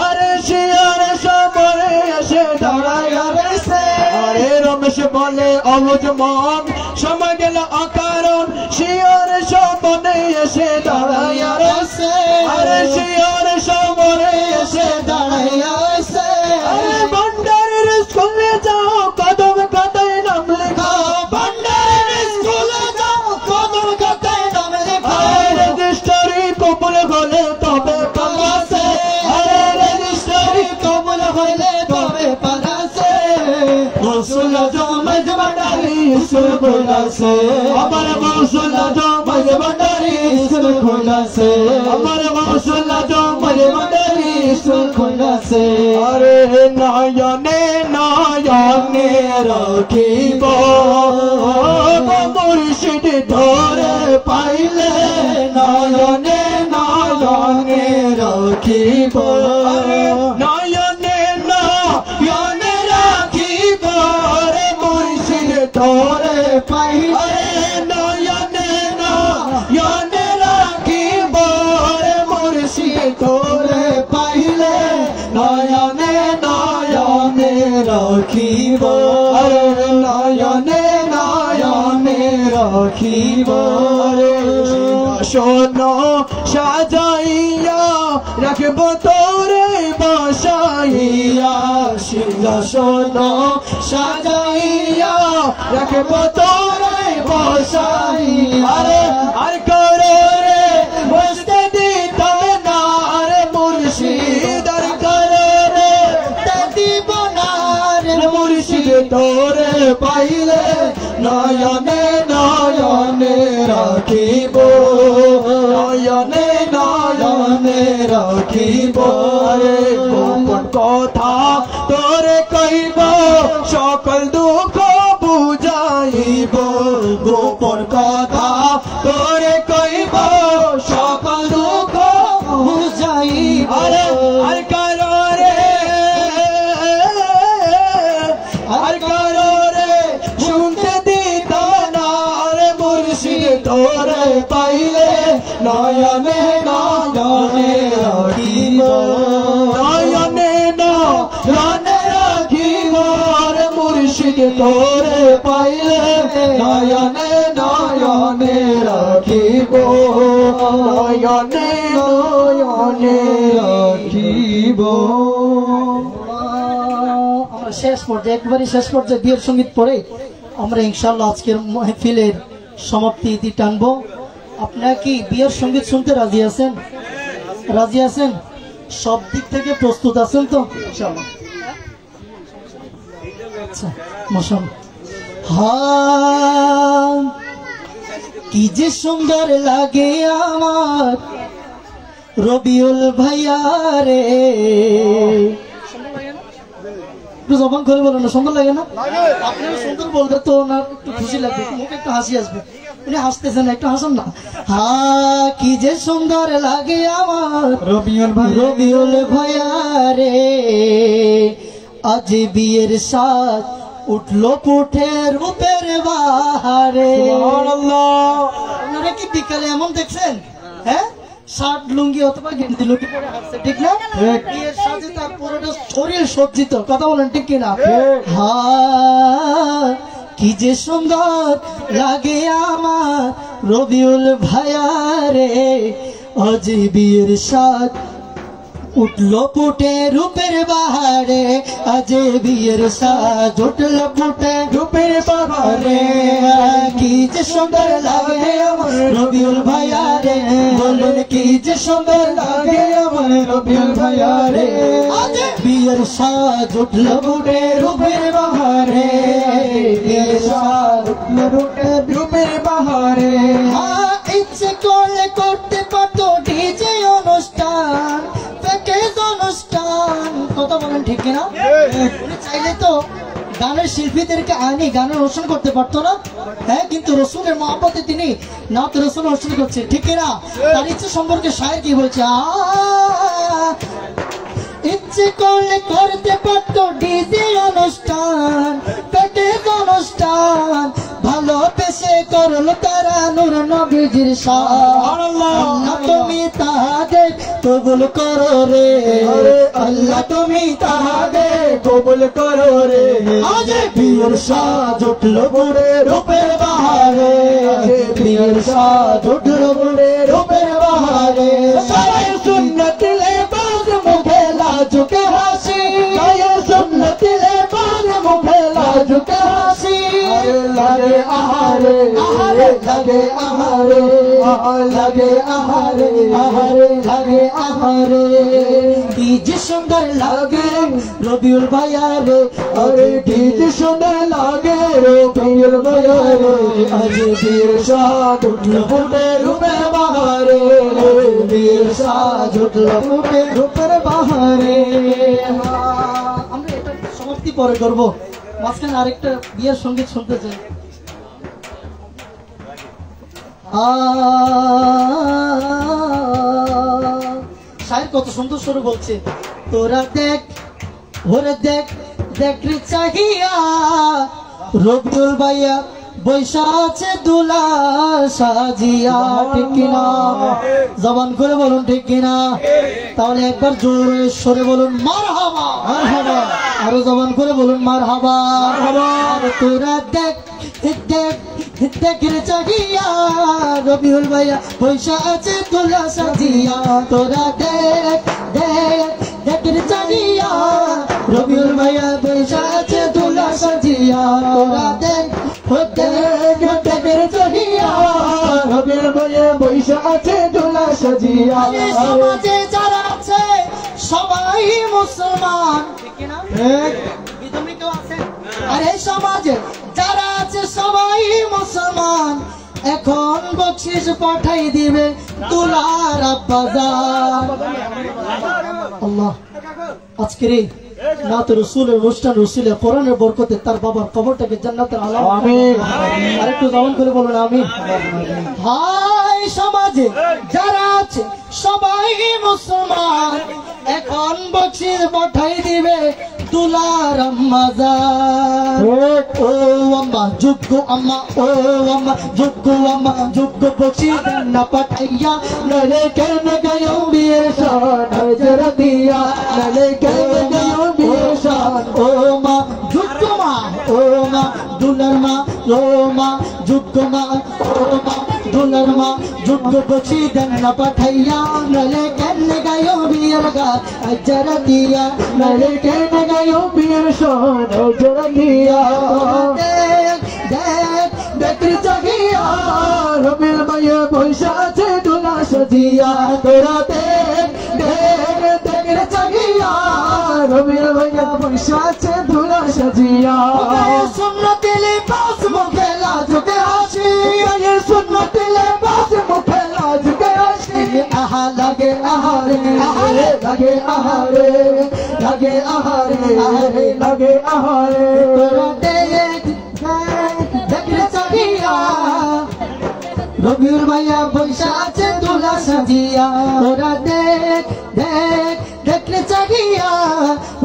আরে সে আর সমানে এসে দাঁড়ায় রয়েছে। আরে রমেশ বলে অবুঝ মন, সময় গেল অকারণ, সে আর সমানে এসে দাঁড়ায় রয়েছে, আরে সে আর সমানে এসে দাঁড়ায় রয়েছে। আরে ভান্ডারের স্কুলে যাও, কদম খাতায় নাম লেখাও, ভান্ডারের স্কুলে যাও, কদম খাতায় নাম লেখাও, রেজিস্ট্রারি কবুল হলে তবে পালাছে, আরে রেজিস্ট্রারি কবুল হলে তবে পালাছে। গৌসুল আজম মাঝে ভান্ডারি স্কুল খুইলাছে, আমার গৌসুল আজম মাঝে ভান্ডারি স্কুল খুইলাছে, আমার গৌসুল আজম মাঝে ভান্ডারি স্কুল খুইলাছে। আরে নয়নে নয়নে রাখিব, মুর্শিদ ধরে পাইলে, নয়নে নয়নে রাখিব, নয়নে নয়নে রাখিব, রে মুর্শিদ ধরে পাইলে, নয়নে নয়নে রাখিব, রে মুর্শিদ ধরে পাইলে, নয়নে নয়নে রাখিব, আরে নয়নে নয়নে রাখিব। শোনো সাজাইয়া রাখব তোরে বসাইয়া, সিংহাসন সাজাইয়া রাখব তোরে বসাইয়া, আরে আর করো রে বসতে দিতাম না, আরে মুর্শিদ আর করো রে দিব না, রে মুর্শিদ তোরে পাইলে, নয়নে নয়নে রাখিব, নয়নে নয়নে রাখিব। আরে গোপন কথা তোরে কইব, সকল দুঃখ বুঝাইব, গোপন কথা তোরে কইব, সকল দুঃখ বুঝাইব। আরে আর কারো রে, আর কারো রে শুনতে দিত না, রে মুর্শিদ তোরে পাইলে, নয়নে নয়নে রাখিব, নয়নে নয়নে রাখিব, রে মুর্শিদ তোরে পাইলে, নয়নে নয়নে রাখিব, নয়নে নয়নে রাখিব। আমরা শেষ পর্যায়ে, একবারই শেষ পর্যায়ে বিয়ের সঙ্গীত পড়ে আমরা ইনশাআল্লাহ আজকের মাহফিলের সমাপ্তি ইতি টানবো। আপনারা কি বিয়ের সঙ্গীত শুনতে রাজি আছেন? রাজি আছেন? সব দিক থেকে প্রস্তুত আছেন তো ইনশাআল্লাহ? আচ্ছা মাশাআল্লাহ। হ্যাঁ কি যে সুন্দর লাগে আমার রবিউল ভাইয়া রে, একটু জবান করে বলো না, সুন্দর লাগে না? আপনারা সুন্দর বলবে তো ওনার একটু খুশি লাগবে, মুখে একটু হাসি আসবে। উনি হাসতেছেন, একটু হাসুন না। হ্যাঁ কি যে সুন্দর লাগে আমার রবিউল ভাইয়া রে, আজ বিয়ের সাজ উঠলো পুঠে রূপের বাহারে। আপনারা কি বিকালে এমন দেখছেন? হ্যাঁ শার্ট লুঙ্গি অথবা গেঞ্জি লুঙ্গি পরে হাঁটছে, ঠিক না? বিয়ের সাজে তার পুরোটা শরীর সজ্জিত, কথা বলেন ঠিক কিনা? হ্যাঁ কি যে সুন্দর লাগে আমার রবিউল ভাইয়া রে, আজ বিয়ের সাজ উঠলো পুটে রূপের বাহারে, আজ বিয়ের সাজ উঠলো পুটে রূপের বাহারে, কি যে সুন্দর লাগে আমার রবিউল ভাইয়া রে, বলুন কি যে সুন্দর লাগে আমার রবিউল ভাইয়া রে, আজ বিয়ের সাজ উঠলো পুটে রূপের বাহারে, বিয়ের সাজ উঠলো পুটে রূপের বাহারে। ইচ্ছে করলে করতে পারতো ডিজে অনুষ্ঠান, অনুষ্ঠান, কথা বলেন ঠিক কিনা? উনি চাইলে তো গানের শিল্পীদেরকে আনি গানের অনুষ্ঠান করতে পারতো না? হ্যাঁ কিন্তু রসুলের মহব্বতে তিনি নাত রসুল অনুষ্ঠান করছে, ঠিক কিনা? তার ইচ্ছে সম্পর্কে শায়ের কি বলছে? ইচ্ছে করলে করতে পারতো ডিজে অনুষ্ঠান, পেটে অনুষ্ঠান, ভালোবেসে করল তারা নূর নবীজির শান। আল্লাহ তুমি তাহাদের কবুল করো রে, আল্লাহ তুমি তাহাদের কবুল করো রে, আজ বিয়ের সাজ উঠলো বুড়ে রূপের বাহারে, বিয়ের সাজ উঠলো বুড়ে রূপের বাহারে, সবাই সুন্নতি লেবাস মুখে লাজুকে হাসি, সুন্নতি লেবাস মুখে লাজুকে হাসি, লাগে আহারে আহারে লাগে আহারে লাগে আহারে আহারে লাগে আহারে, কি যে সুন্দর লাগে রবিউল ভাইয়া রে, আরে কি যে সুন্দর লাগে রবিউল ভাইয়া রে, আজ বিয়ের সাজ উঠলো ফুটে রূপের বাহারে, বিয়ের সাজ উঠলো ফুটে রূপের বাহারে। আমরা এটা সমাপ্তি পরে করবো, মাঝখানে আরেকটা বিয়ের সঙ্গীত শুনতে চাই। শায়ের কত সুন্দর সুরে বলছে, তোরা দেখ ওরে দেখ দেখ রে চাহিয়া রবিউল ভাইয়া বৈশা আছে দুলা সাজিয়া, ঠিক কিনা? জবান করে বলুন ঠিক কিনা? তাহলে একবার জোরে সরে বলুন মারহাবা, মারহাবা, আরো জবান করে বলুন মারহাবা, মারহাবা। তোরা দেখ দেখ দেখ রে চাহিয়া রবিউল ভাইয়া বৈশা আছে দুলা সাজিয়া, তোরা দেখ দেখ দেখ রে চাহিয়া রবিউল ভাইয়া বৈশা আছে দুলা সাজিয়া, তোরা দেখ সমাজে যারা আছে সবাই মুসলমান, আরে সমাজে যারা আছে সবাই মুসলমান, এখন বকশিস পাঠাই দিবে দুলার আব্বাজান। আল্লাহ আজকের এই নাত রসুলের অনুষ্ঠান রসুলে কোরআনের বরকতে তার বাবার কবরটাকে জান্নাতের আলা, আমিন। আরেকটু জবান করে বলুন আমিন। হাই সমাজে যারা আছে সবাই মুসলমান, এখন বকশিস পাঠাই দিবে দুলার আম্মাজান। ও আম্মা যোগ্য আম্মা, ও আম্মা যোগ্য আম্মা, যোগ্য বকশিস না পাঠাইয়া, নলে কেন গায়ো বিয়ের শান হাজরা দিয়া, নলে কেন গায়ো বিয়ের শান। ও মা যোগ্য মা, ও মা দুলার মা, ও মা যোগ্য মা, ও মা দুলার মা, যোগ্য বকশিস না পাঠাইয়া, নলে কেন গায়ো বিয়ের গান হাজরা দিয়া, নলে কেন গায়ো বিয়ের শান হাজরা দিয়া। দেখ দেখ দেখ রে চাহিয়া রবিউল ভাইয়া বৈশা আছে দুলা সাজিয়া, তোরা দেখ দেখ দেখ রবিউল ভাইয়া বৈশা আছে দুলা সাজিয়া সুন্নতি লিবাস মুখে লাজুকে হাসি সুন্নতি লিবাস মুখে লাজুকে হাসি আহা লাগে আহারে আহারে লাগে আহারে লাগে আহারে আহারে লাগে আহারে তোরা দেখ দেখলে চাহিয়া রবিউল ভাইয়া বৈশা আছে দুলা সাজিয়া তোরা দেখ দেখ দেখলে চাহিয়া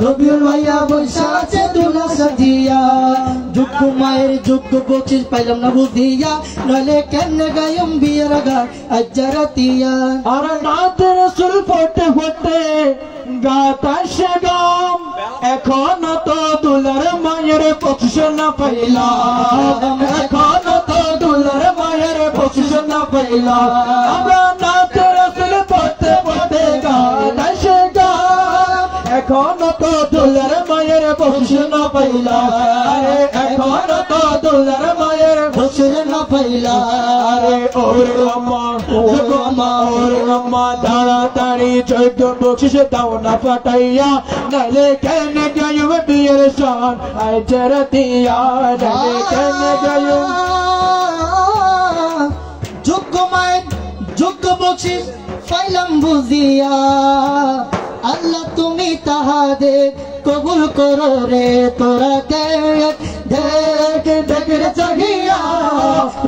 রবিউল ভাইয়া বৈশা আছে দুলা সাজিয়া যোগ্য মায়ের যোগ্য বকশিস পাইলাম না বুঝিয়া নলে কেন গায়ম বিয়ের গান আজ্জারাতিয়া আর নাত রাসূল পড়তে পড়তে গাতা সে গাম এখন তো দুলার মায়ের বকশিস না পাইলাম এখন তো দুলার মায়ের বকশিস না পাইলাম আমরা নাত রাসূল পড়তে পড়তে গাতা সে গাম এখন তো দুলার মায়ের বকশিস না পাইলাম আরে এখন তো দুলার মায়ের বকশিস না পাইলাম আরে ওরে আম্মা তাড়াতাড়ি চৈদ্য বকশিস দাও না পাঠাইয়া নালে কেন গায়ব বিয়ের শান আজরাতিয়া নালে কেন গায়ব যোগ্য মায়ের যোগ্য বকশিস পাইলাম বুঝিয়া আল্লাহ তুমি তাহাদের কবুল করো রে তোরা দেখ দেখ দেখ রে চাহিয়া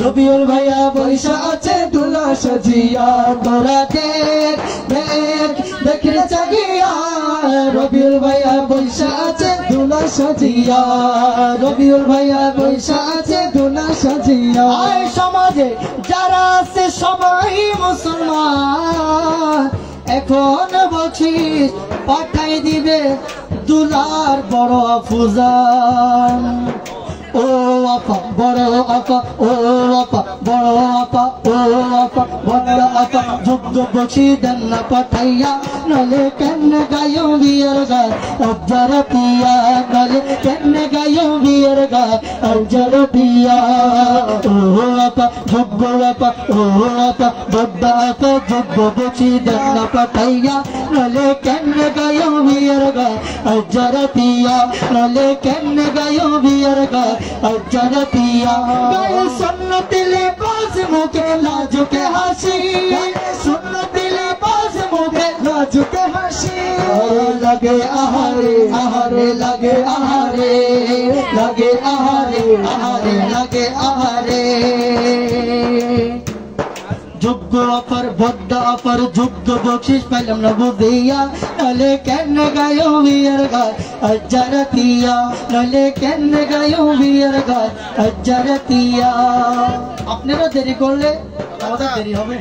রবিউল ভাইয়া বৈশা আছে দুলা সাজিয়া তোরা দেখ দেখ দেখ রে চাহিয়া রবিউল ভাইয়া বৈশা আছে দুলা সাজিয়া রবিউল ভাইয়া বৈশা আছে দুলা সাজিয়া আয় সমাজে যারা আছে সবাই মুসলমান এখন বকশিস পাঠাই দিবে দুলার বড় আফুজান ও আপা বড় আপা ও আপা বড় আপা ও আপা বড় আপা যোগ্য বকশিস দেন না পাঠাইয়া নলে কেন গায়ো বিয়ের গান আজ্জারাতিয়া নলে কেন গায়ো বিয়ের গান আজ্জারাতিয়া ও আপা যোগ্য আপা ও আপা বড় আপা যোগ্য বকশিস দেন না পাঠাইয়া নলে কেন গায়ো বিয়ের গান আজ্জারাতিয়া নলে কেন গায়ো বিয়ের গান আজ্জারাতিয়া গায়ে সুন্নতি লিবাস মুখে লাজুকে হাসি সুন্নতি লিবাস মুখে লাজুকে হাসি লাগে আহারে আহারে লাগে আহারে লাগে আহারে আহারে লাগে আহারে যোগ্য অফার বদ্ধ অফার যোগ্য বকশিস পাইলাম না বুঝিয়া নলে কেন গায়ো বিয়ের গান আজ্জারাতিয়া নলে কেন গায়ো বিয়ের গান আজ্জারাতিয়া আপনারা দেরি করলে আমাদের দেরি হবে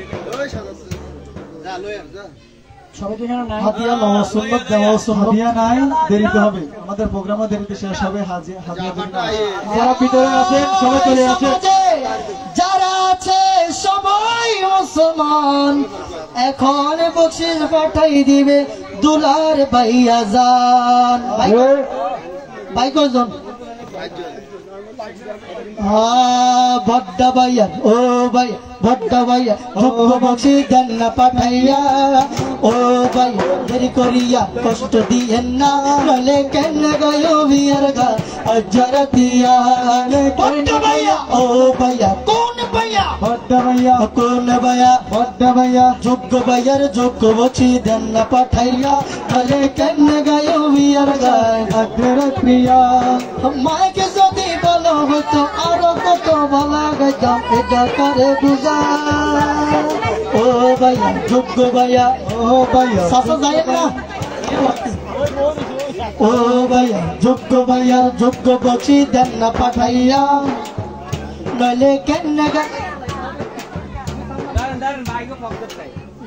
সবাই তো এখানে নাই হাদিয়া লওয়া সুন্নাত দেওয়া সুন্নাত হাদিয়া নাই দেরিতে হবে আমাদের প্রোগ্রামে দেরিতে শেষ হবে হাদিয়া যারা ভিতরে আছেন সবাই চলে আসেন যারা আছে সবাই মুসলমান এখন বকশিস পাঠাই দিবে দুলার ভাইয়া জান ভাই কজন বড্ডা ভাইয়া ও ভাই বড্ডা ভাইয়া যোগ্য বকশিস দেন না পাঠাইয়া ও ভাই দেরি করিয়া কষ্ট দিয়েন না নলে কেন গায়ো বিয়ের গান আজ্জারাতিয়া বড্ডা ভাইয়া ও ভাইয়া কোন ভাইয়া বড্ডা ভাইয়া কোন ভাইয়া বড্ডা ভাইয়া যোগ্য ভাইয়ার যোগ্য বকশিস দেন না পাঠাইয়া নলে কেন গায়ো বিয়ের গান আজ্জারাতিয়া মাকে যদি বলো হতো আরো কত ভালো গাইতাম এটা করে বুঝা ও ভাইয়া যোগ্য ভাইয়া ও ভাইয়া সাসা যায় না ও ভাইয়া যোগ্য ভাইয়া যোগ্য বকশিস দেন না পাঠাইয়া নইলে কেন গা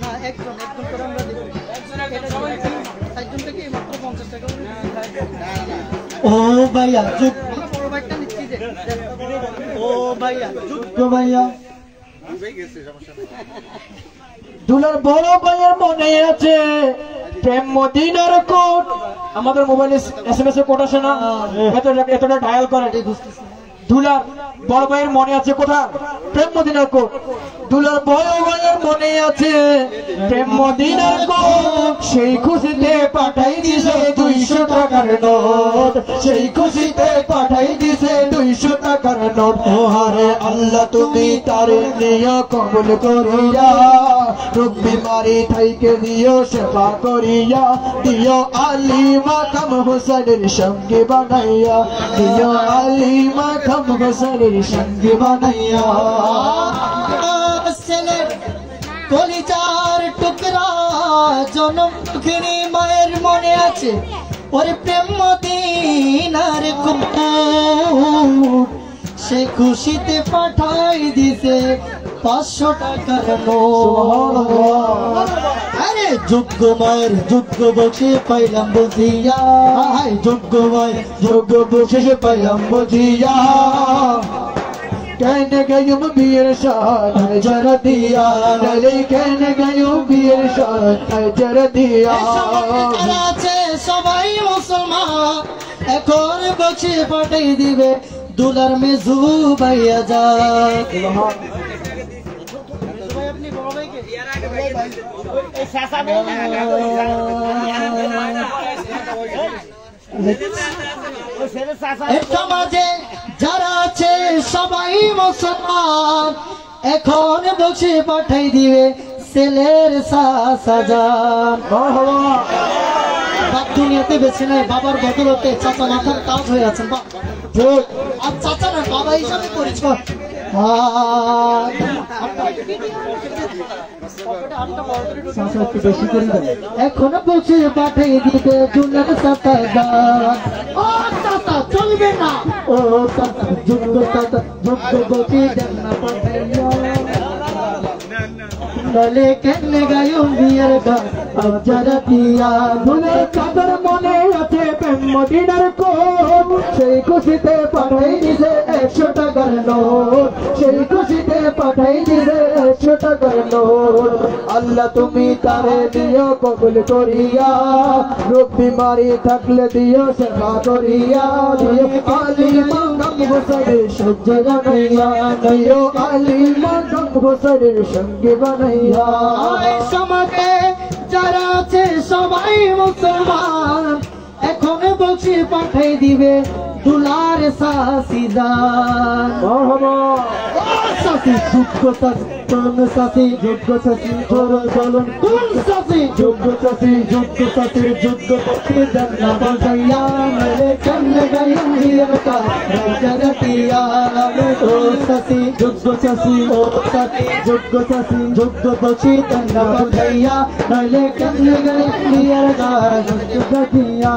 না একজন করে আমরা দেব একজন থেকে মাত্র 50 টাকা ও ভাইয়া বড় বাইকটা নিচ্ছি যে ও ভাইয়া যোগ্য ভাইয়া দুলার বড় ভাইয়ের মনে আছে প্রেম মদিনার কোড আমাদের মোবাইলে এসএমএস এ কোড আসে না এতটা ডায়াল করে দুলার বড় ভাইয়ের মনে আছে কোথা প্রেম মদিনার কোট দুলার বড় ভাইয়ের মনে আছে প্রেম মদিনার কোট সেই খুশিতে পাঠাই দিছে 200 টাকার নোট সেই খুশিতে পাঠাই দিছে 200 টাকার নোট ও হারে আল্লাহ তুমি তারে নিয়া কবুল করিয়া রোগ বিমারি থাইকে দিও সেবা করিয়া দিও আলী মাকাম হোসেনের সঙ্গে বানাইয়া দিও আলী মাকাম হোসেনের সঙ্গে বানাইয়া ছেলের কলিজার টুকরা জনম দুঃখিনী মায়ের মনে আছে ওরে প্রেম মদিনার কোট সে খুশিতে পাঠাই দিছে 500 টাকার নোট আরে যোগ্য মায়ের যোগ্য বসে পাইলাম বুঝিয়া যোগ্য মায়ের যোগ্য বসে পাইলাম বুঝিয়া कहने गयो बीर शान जर दिया डले कहने गयो बीर शान जर दिया আছে সবাই মুসলমান এখন বসে পাঠাই দিবে দুলার মেজু ভাইয়া যা সমাজে যারা আছে সবাই মুসলমান এখন বসে পাঠাই দিবে ছেলের সাজান বাপ দুনিয়াতে বেছে নাই বাবার বদলতে চাচা মাথার কাজ হয়ে আছেন আর চাচা না বাবা হিসাবে পরিচয় এখনো বসে পাঠাই দিতে দুলার চাচা গান ও চাচা চলবে না ও চাচা যোগ্য চাচা যোগ্য বসে দেন না পাঠাইয়া নলে কেন গায়ো বিয়ের গান যারা দিয়া দুলের চাদর মনে আছে প্রেম মদিনার কোট সেই খুশিতে পাঠাই দিছে 100 টাকার নোট সেই খুশিতে পাঠাই দিছে 100 টাকার নোট আল্লাহ তুমি তারে দিও কবুল করিয়া রোগ বিমারি থাকলে দিও সেবা করিয়া দিও আলী মাকাম হোসেনের সঙ্গে বানাইয়া দিও আলী মাকাম হোসেনের সঙ্গে বানাইয়া সমাজে যারা আছে সবাই মুসলমান এখন বসে পাঠাই দিবে দুলার সাসিদান সাসি যোগ্য সাসি কোন সাসি যোগ্য সাসি বলুন কোন সাসি যোগ্য সাসি যোগ্য সাসির যোগ্য পক্ষে জান্না বাজাইয়া মেরে চলে গায়ন হিয়ার কা রাজরতিয়া ও সাসি যোগ্য সাসি ও সাসি যোগ্য সাসি যোগ্য পক্ষে জান্না বাজাইয়া মেরে চলে গায়ন হিয়ার কা রাজরতিয়া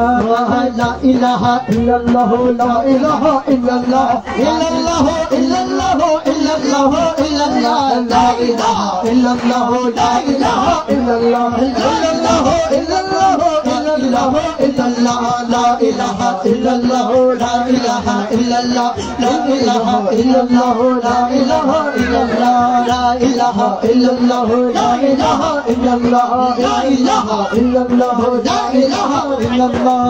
লা ইলাহা ইল্লাল্লাহ লা ইলাহা ইল্লাল্লাহ ইল্লাল্লাহ ইল্লাল্লাহ ইল্লাল্লাহ ইল্লাল্লাহ লা ইলাহা ইল্লাল্লাহ লা ইলাহা ইল্লাল্লাহ ইল্লাল্লাহ ইল্লাল্লাহ ইল্লাল্লাহ ইল্লাল্লাহ লা ইলাহা ইল্লাল্লাহ লা ইলাহা ইল্লাল্লাহ লা ইলাহা ইল্লাল্লাহ লা ইলাহা ইল্লাল্লাহ লা ইলাহা ইল্লাল্লাহ লা ইলাহা ইল্লাল্লাহ লা ইলাহা ইল্লাল্লাহ লা ইলাহা ইল্লাল্লাহ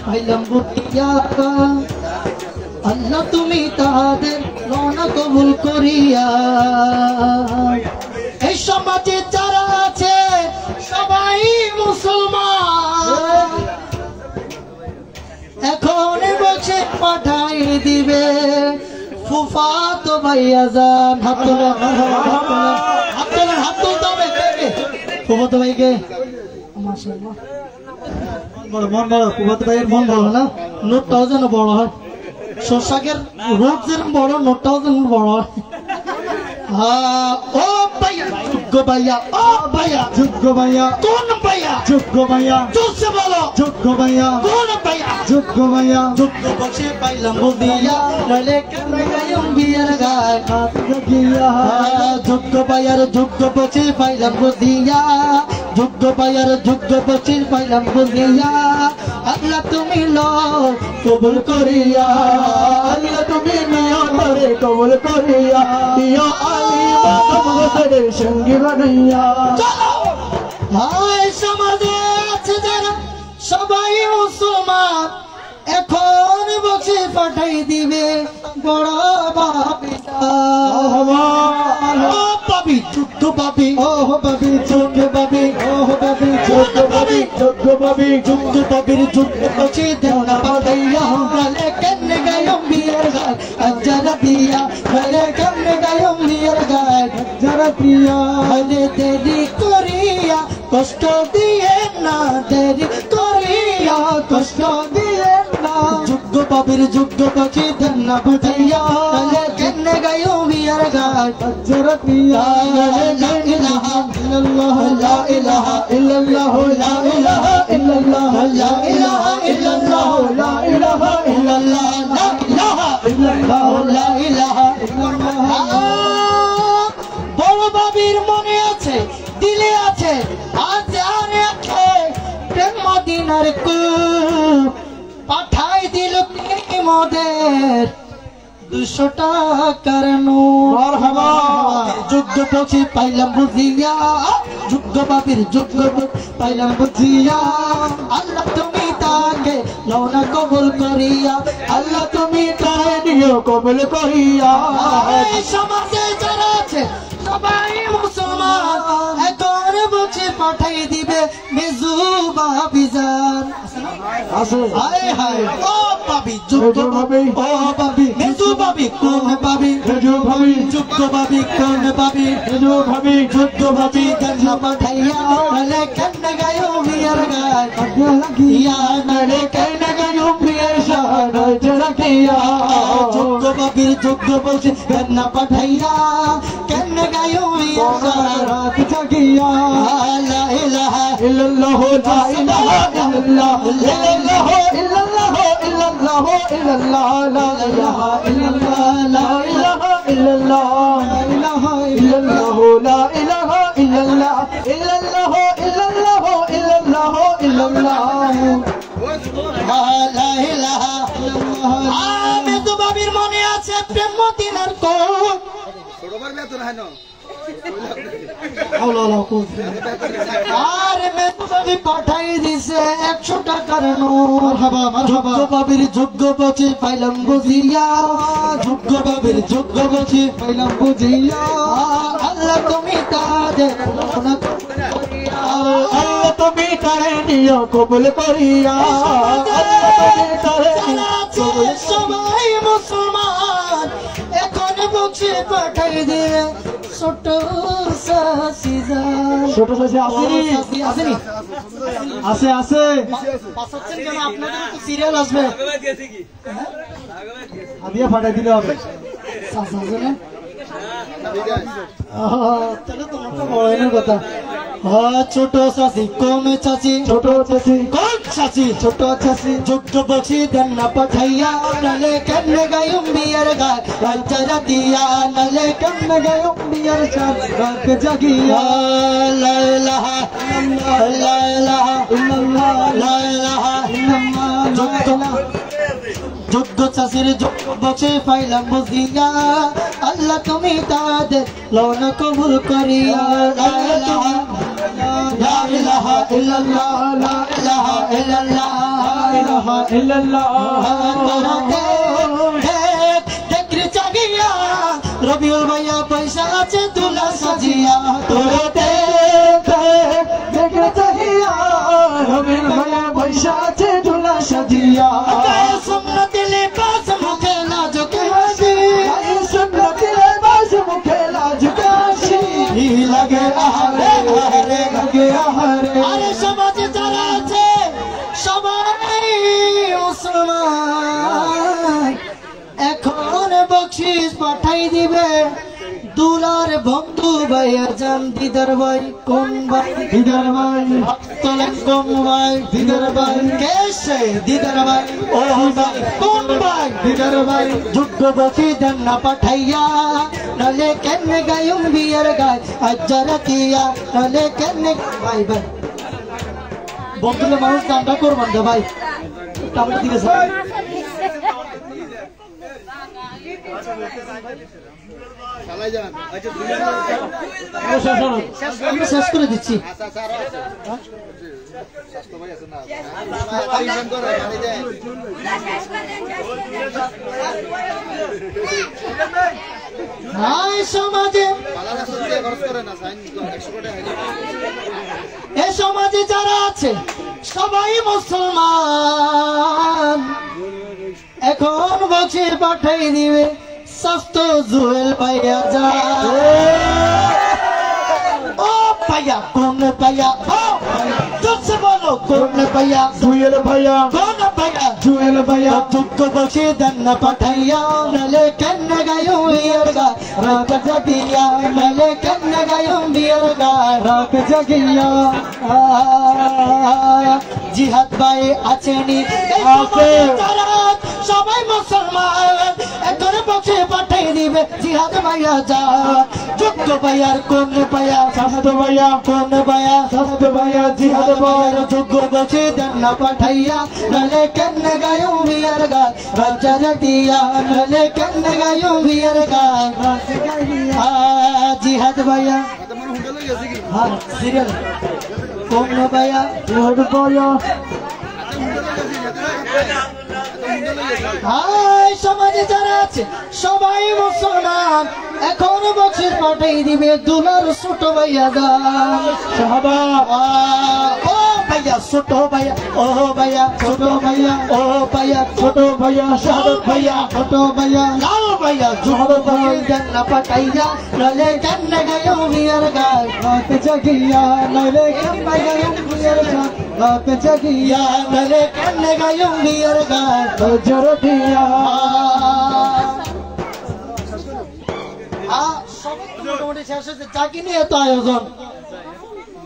পাইলাম বুটিয়া আল্লাহ তুমি তাদের রওনা কবুল করিয়া এই সমাজে যারা আছে সবাই মুসলমান এখন বসে পাঠাই দিবে ফুফাতো ভাইয়া যান হাত তুলতে হবে ফুফাতো ভাইকে মাশাআল্লাহ বড় মন বড় ফুফাতো ভাইয়ের মন বড় না নোটটাও যেন বড় হয় শোষাকের রোড যেরকম বড় নোটটাও যেন বড় হয় ও ভাইয়া যোগ্য ভাইয়া ও ভাইয়া যোগ্য ভাইয়া কোন ভাইয়া যোগ্য ভাইয়া জোরসে বলো যোগ্য ভাইয়া কোন ভাইয়া যোগ্য ভাইয়া যোগ্য বসে পাইলাম বদিয়া নলে কেন গায়ম বিয়ার গায় হাত গিয়া যোগ্য ভাইয়ার যোগ্য বসে পাইলাম বদিয়া যোগ্য ভাইয়ার যোগ্য বসে পাইলাম বদিয়া আল্লাহ তুমি লো কবুল করিয়া আল্লাহ তুমি নিয়মরে কবুল করিয়া দিও আলী মাকাম হোসেনের সঙ্গী বানাইয়া হায় সমাজে আছে যারা সবাই মুসলমান এখন বসে পাঠাই দিবে বড় বাবি পাবি যুদ্ধ পাবি ও পাবি যুদ্ধ পাবি ও পাবি যুদ্ধ পাবি যুদ্ধ পাবি যুদ্ধ পাবির যুদ্ধ বসে দেও না পাঠাইয়া গলে কেন গায়ম বিয়ের গায় যারা দিয়া গলে কেন গায়ম বিয়ের গায় যারা প্রিয়া হলে দেরি করিয়া কষ্ট দিয়ে না দেরি করিয়া কষ্ট দিয়ে না যুদ্ধ পাবির যুদ্ধ বসে দেন না পাঠাইয়া গলে কেন গায়ম বিয়ের গায় যারা প্রিয়া লা ইলাহা ইল্লাল্লাহ লা ইলাহা ইল্লাল্লাহ লা ইলাহা ইল্লাল্লাহ লা ইলাহা ইল্লাল্লাহ লা ইলাহা ইল্লাল্লাহ লা ইলাহা ইল্লাল্লাহ লা ইলাহা ইল্লাল্লাহ বড় বাবির মনে আছে দিলে আছে আজ আর আছে প্রেম মদিনার কূপ পাঠাই দিল মোদের 200 টাকার নোট মারহাবা যুদ্ধ পৌঁছে পাইলাম বুঝিয়া যুদ্ধ বাবির যুদ্ধ পাইলাম বুঝিয়া আল্লাহ তুমি তাকে লওনা কবুল করিয়া আল্লাহ তুমি তাকে নিও কবুল করিয়া এই সমাজে যারা আছে সবাই মুসলমান এখন বসে পাঠাই দিবে মেজু বাবিজান আছে হায় হায় ও পাবি যুদ্ধ পাবি ও পাবি মেজু পাবি কোন পাবি মেজু পাবি যুদ্ধ পাবি কোন পাবি মেজু পাবি যুদ্ধ পাবি গন্না পাঠাইয়া নলে কেন গায়ো বিয়ার গায় লাগিয়া নলে কেন গায়ো বিয়ার শান রাখিয়া যুদ্ধ পাবি যুদ্ধ বলছে গন্না পাঠাইয়া কেন গায়ো বিয়ার শান রাখিয়া লা ইলাহা ইল্লাল্লাহ লা ইলাহা ইল্লাল্লাহ লা ইলাহা ইল্লাল্লাহ ইল্লাল্লাহ ইল্লাল্লাহ লা ইলাহা ইল্লাল্লাহ লা ইলাহা ইল্লাল্লাহ লা ইলাহা ইল্লাল্লাহ লা ইলাহা ইল্লাল্লাহ ইল্লাল্লাহ ইল্লাল্লাহ ইল্লাল্লাহ ইল্লাল্লাহ লা ইলাহা ইল্লাল্লাহ আমি তো বাবির মনে আছে প্রেম মদিনার কোট ছোটবার বেতন হয় না আর মেয়ে পাঠাই দিছে 100 টাকার নোট যোগ্য বাবির যোগ্য বসে পাইলাম বুঝিয়া যোগ্য বাবির যোগ্য বসে পাইলাম বুঝিয়া আল্লাহ তুমি তাদের আল্লাহ তুমি তারে নিও কবুল করিয়া সবাই মুসলমান এখন বসে পাঠাই দিবে ছোট সাসি আসেনি আছে আছে কেন আপনাদের তো সিরিয়াল আসবে আদিয়া ফাটাই দিলে হবে তাহলে তোমার তো বড় কথা ছোট চাষি কম চাষি ছোট চাষি কম চাষি ছোট চাষি যুদ্ধ বসি দেন না পাঠাইয়া নালে কেন গায়ুম বিয়ার গায় রাজা দিয়া নালে কেন গায়ুম বিয়ার রাত জাগিয়া লা ইলাহা ইল্লাল্লাহ লা ইলাহা ইল্লাল্লাহ লা ইলাহা ইল্লাল্লাহ যুদ্ধ চাষির যুদ্ধ বসে পাইলাম বুঝিয়া আল্লাহ তুমি তাদের লওন কবুল করিয়া লা ইলাহা ইল্লাল্লাহ লা ইলাহা ইল্লাল্লাহ লা ইলাহা ইল্লাল্লাহ দেখরে জাগিয়া রবিউল ভাইয়া পয়সা আছে তুলা সাজিয়া তোরতে দেখরে জাগিয়া রবিউল ভাইয়া পয়সা আছে তুলা সাজিয়া সুন্নাত লিবাস মুখে লাজুক হাসি সুন্নাত লিবাস মুখে লাজুক হাসি লাগে আহারে আহারে লাগে আহারে আরে সমাজে যারা আছে সবাই মুসলমান এখন বকশিশ পাঠাই দিবে দুলার বন্ধু ভাইয়ের জান দিদার ভাই কোন ভাই দিদার ভাই তোলেন কোন ভাই দিদার ভাই কেসে দিদার ভাই ও ভাই কোন ভাই দিদার ভাই যুদ্ধ বসি দেন না পাঠাইয়া নালে কেন গায়ুম বিয়ার গায় আজ্জারা কিয়া নালে কেন ভাই ভাই বন্ধুলে মানুষ দামটা করবেন না ভাই টাকা দিলে স্যার আমরা শেষ করে দিচ্ছি। এ সমাজে যারা আছে সবাই মুসলমান, এখন বছর পাঠাই দিবে স্বাস্থ্য জুয়েল পাইয়া যা। ও পাইয়া কোন পাইয়া, ও তুঝে বলো কোন পাইয়া, জুয়েল ভাইয়া কোন পাইয়া, জুয়েল ভাইয়া তুক্ক বসে দেন পাঠাইয়া, নলে কেন গায়ো বিয়ার গা রাত জাগিয়া, নলে কেন গায়ো বিয়ার গা রাত জাগিয়া। জিহাদ ভাই আছেনি সবাই মুসলমান, এখন বসে পাঠাই দিবে জিহাদ ভাইয়া যা। যোগ্য ভাইয়ার কোন ভাইয়া, সাধু ভাইয়া কোন ভাইয়া, সাধু ভাইয়া জিহাদ ভাইয়ার যোগ্য বসে দেন না পাঠাইয়া, নলে কেন গায়ো বিয়ার গা রাজা দিয়া, নলে কেন গায়ো বিয়ার গা জিহাদ ভাইয়া। হ্যাঁ সিরিয়াল কোন ভাইয়া, জিহাদ ভাইয়া। হাই সমাজে যারা আছে সবাই মুসলমান, এখন বছর পাঠাই দিবে দুলার ছোট ভাইয়া দা। ও ভাইয়া ছোট ভাইয়া, ও ভাইয়া ছোট ভাইয়া, ও ভাইয়া ছোট ভাইয়া, শাহাদত ভাইয়া ছোট ভাইয়া, লাল ভাইয়া জুহদ ভাইয়া না পাঠাইয়া, নলে কেন গায়ো বিয়ার গায় রাত জাগিয়া, নলে কেন গায়ো বিয়ার গায় রাত জাগিয়া, নলে কেন গায়ো বিয়ার গায় জোর দিয়া। মোটামুটি শেষ হয়েছে, চাকি নিয়ে তো আয়োজন,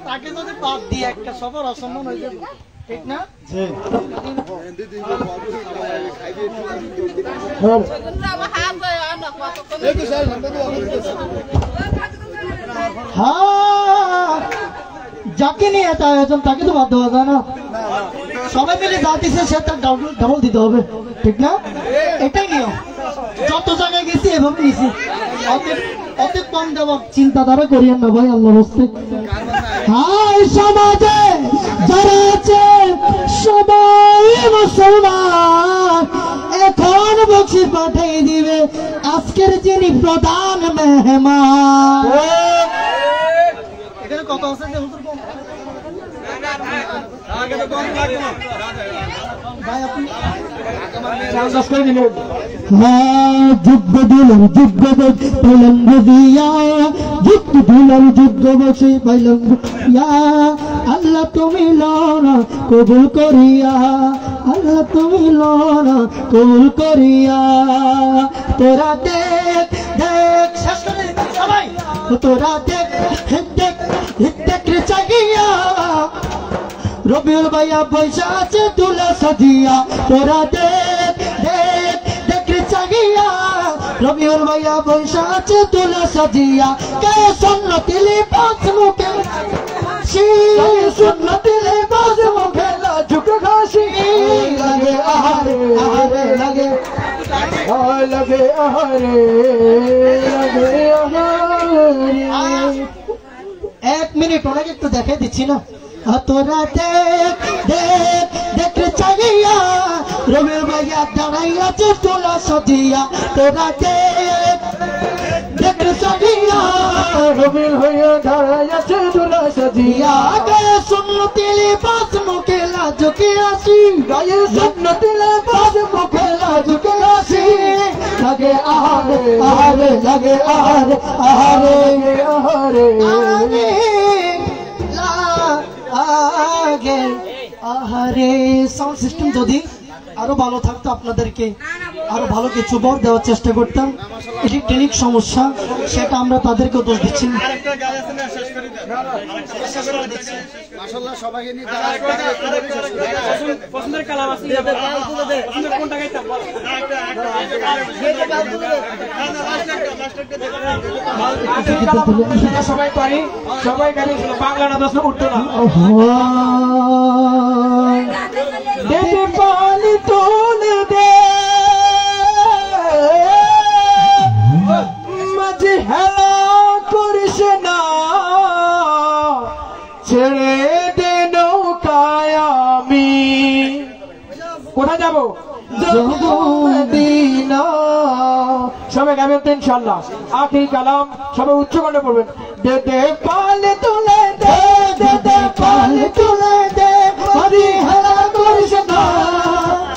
তাকে যদি বাদ দিয়ে একটা সবার অসম্মান হয়ে যাবে, ঠিক না? হ্যাঁ যাকে নিয়ে এত আয়োজন তাকে তো বাদ দেওয়া যায় না, সবাই মিলে যা দিচ্ছে সে তার ডাবল দিতে হবে, ঠিক না? এটাই নিয়ম, যত জায়গায় গেছি এভাবে গেছি, অতি কম দেওয়া চিন্তাধারা করিয়েন না ভাই আল্লাহর হস্তে। হাই সমাজে যারা আছে সবাই মুসলমান, এখন বকশিশ পাঠিয়ে দিবে আজকের যিনি প্রধান মেহমান। এখানে কত আছে যে হুজুর কম ভাই আপনি যুদ্ধ দিলাম যুদ্ধ পাইলাম বুঝিয়া, যুদ্ধ দিলাম যুদ্ধ বসে পাইলাম বুঝিয়া, আল্লাহ তুমি লড়া কবুল করিয়া, আল্লাহ তুমি লড়া কবুল করিয়া। তোরা দেখ দেখ শেষ করে সবাই, তোরা দেখ দেখ দেখ রে চাগিয়া, রবিউল ভাইয়া পয়সা আছে তুলা সাজিয়া, তোরা দেখ দেখ দেখ রে চাগিয়া, রবিউল ভাইয়া পয়সা আছে তুলা সাজিয়া। কে সুন্নতি লিবাস মুখে হাসি, সুন্নতি লিবাস মুখে লাজুক হাসি, লাগে আহারে আহারে লাগে লাগে আহারে লাগে আহারে। 1 মিনিট ওনাকে একটু দেখে দিচ্ছি না। তোরা দেখ দেখ দেখ চাগিয়া, রবিউল ভাইয়া দাঁড়াইয়াছে তোলা সাজিয়া, তোরা দেখ দেখ চাগিয়া, রবিউল ভাইয়া দাঁড়াইয়াছে তোলা সাজিয়া। গায়ে সুন্নতি লিবাস মুখে লাজুকে আসি, গায়ে সুন্নতি লিবাস মুখে লাজুকে আসি, লাগে আহারে আহারে লাগে আহারে আহারে আহারে আগে আহারে। সাউন্ড সিস্টেম যদি আরো ভালো থাকতো আপনাদেরকে আরো ভালো কিছু বর দেওয়ার চেষ্টা করতাম, এটি টেকনিক সমস্যা, সেটা আমরা তাদেরকে দোষ দিচ্ছি না। মাশাআল্লাহ সবাইকে নিয়ে পছন্দের কালাম আছে পছন্দের কোনটা গাইতাম বল না সবাই পারি, সবাই গালি বাংলা না দশ উঠতো না। দেবে পানি তোলে দে মাঝে যাব মদিনা। সবাই গাবেন তো ইনশাআল্লাহ। আখির কালাম সবাই উচ্চ কণ্ঠে পড়বেন। দে দে পাল তুলে দে, দে দে পাল তুলে দে, অবহেলা করিস না।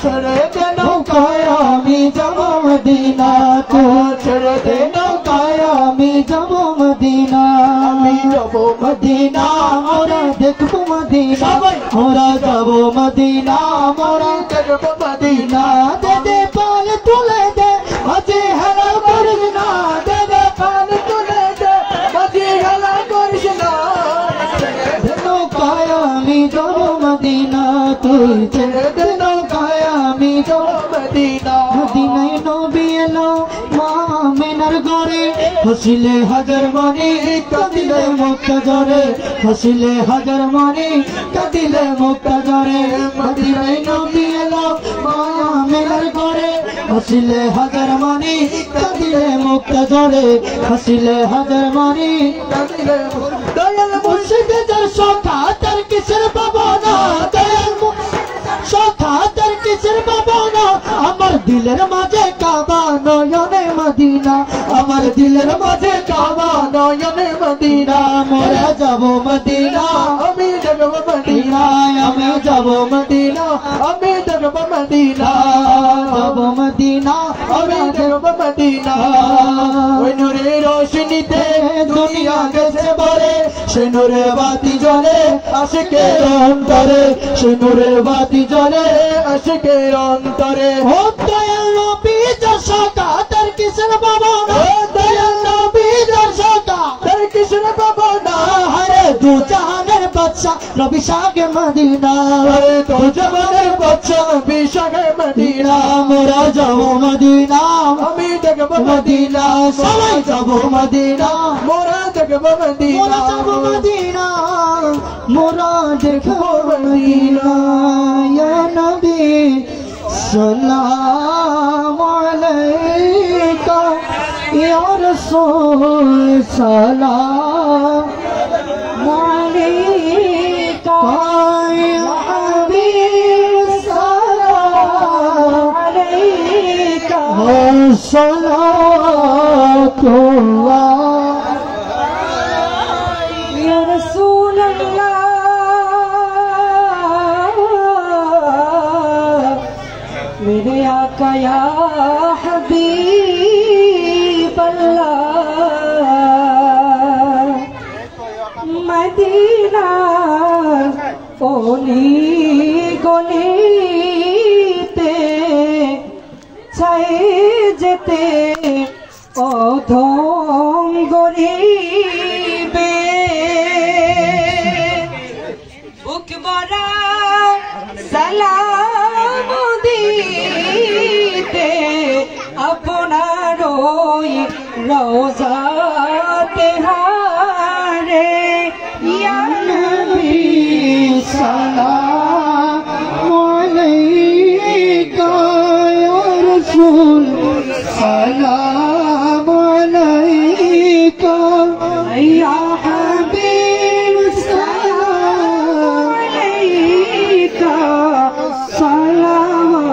ছেড়ে দে নৌকায় আমি যাব মদিনা, তোর ছেড়ে দে নৌকায় আমি যাব মদিনা। আমি যাব মদিনা মোরা দেখবো মদিনা, মোরা যাব মদিনা, মোরা দেখবো মদিনা। দে দে পাল তুলে দে, আজি হেলা করিস না। দে দে পাল তুলে দে, আজি হেলা করিস না। নৌকায় আমি যাব মদিনা, তুই ছেড়ে দে নৌকায় আমি যাব মদিনা। মদিনায় নবী এলো মা আমিনার ঘরে, হসিলে হাজার মানি কাঁদিলে মুক্তা জরে, হসিলে হাজার মানি কাঁদিলে মুক্তা জরে। মদিনায় নবী এলো মা আমিনার ঘরে, হসিলে হাজার মানি কাঁদিলে মুক্তা জরে, হসিলে হাজার মানি কাঁদিলে। দয়াল মুর্শিদ যার সখা তার কিসের পাবনা, দয়াল সখা তার কিসের পাবনা। আমার দিলের মাঝে কাবা নয়নে মদিনা, আমার দিলের মাঝে কাবা নয়নে মদিনা। মোরা যাব মদিনা, আমি যাব মদিনা, আমি যাব মদিনা, আমি যাব মদিনা, যাব মদিনা, আমি যাব মদিনা। ওই নূরের রোশনীতে দুনিয়া গেছে ভরে, সে নূরের বাতি জ্বলে আশিকের অন্তরে, সে নূরের বাতি জ্বলে আশিকের অন্তরে। ও দয়াল নবী যার সখা তার কিসের পাবনা, দয়াল নবী যার সখা তার কিসের পাবনা। হরে দু জাহানের বাদশা নবী শাহে মদিনা, হরে দু জাহানের বাদশা নবী শাহে মদিনা। মোরা যাব মদিনা, আমি দেখব মদিনা, সবাই যাব মদিনা, মোরা দেখব মদিনা, যাব মদিনা, মোরা দেখব মদিনা। ইয়া নবী সালাম আলাইকা, ইয়া রাসূল সালাম আলাইকা, ইয়া হাবিব সালাম আলাইকা, সালাতুল্লাহ ইয়া রাসূলুল্লাহ। मेरे आका या हबीब अल्लाह, मदीना ओली गलिते ছাই যেতে অধম গরিবে, বুক ভরা সালাম দিতে আপনার ওই রওজাতে হারে। ইয়া নবী সালাম আলাইকা, ইয়া রাসূল সালাম আলাইকা, ইয়া হাবিব সালাম আলাইকা, সালাওয়াতুল্লাহ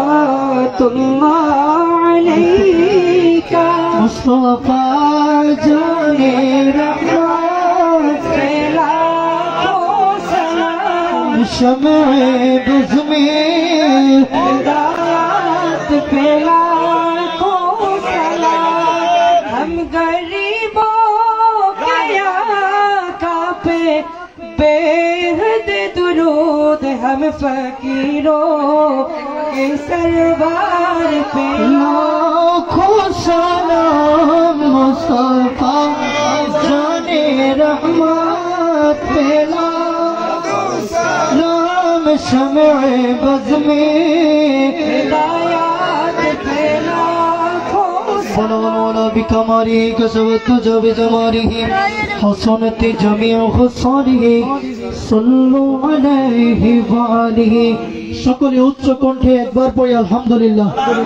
আলাইকা। মুস্তাফা জানে রহমত के लाखों सलाम, शम्ए बुज़ में हिदायत पे लाखों सलाम। हम गरीबों के आका पे बेहद दुरूद, हम फकीरों के सरवार पे लाखों सलाम। मुस्तफा जाने रहमत पे लाखों सलाम, शम्ए बज़ में हिदायत पे लाखों सलाम। बिकमारी कसवत जब जमारी हसनत जमीअ खुसारी, सल्लु अलैहि व आलिहि। সকলে উচ্চ কণ্ঠে একবার পড়ি আলহামদুলিল্লাহ।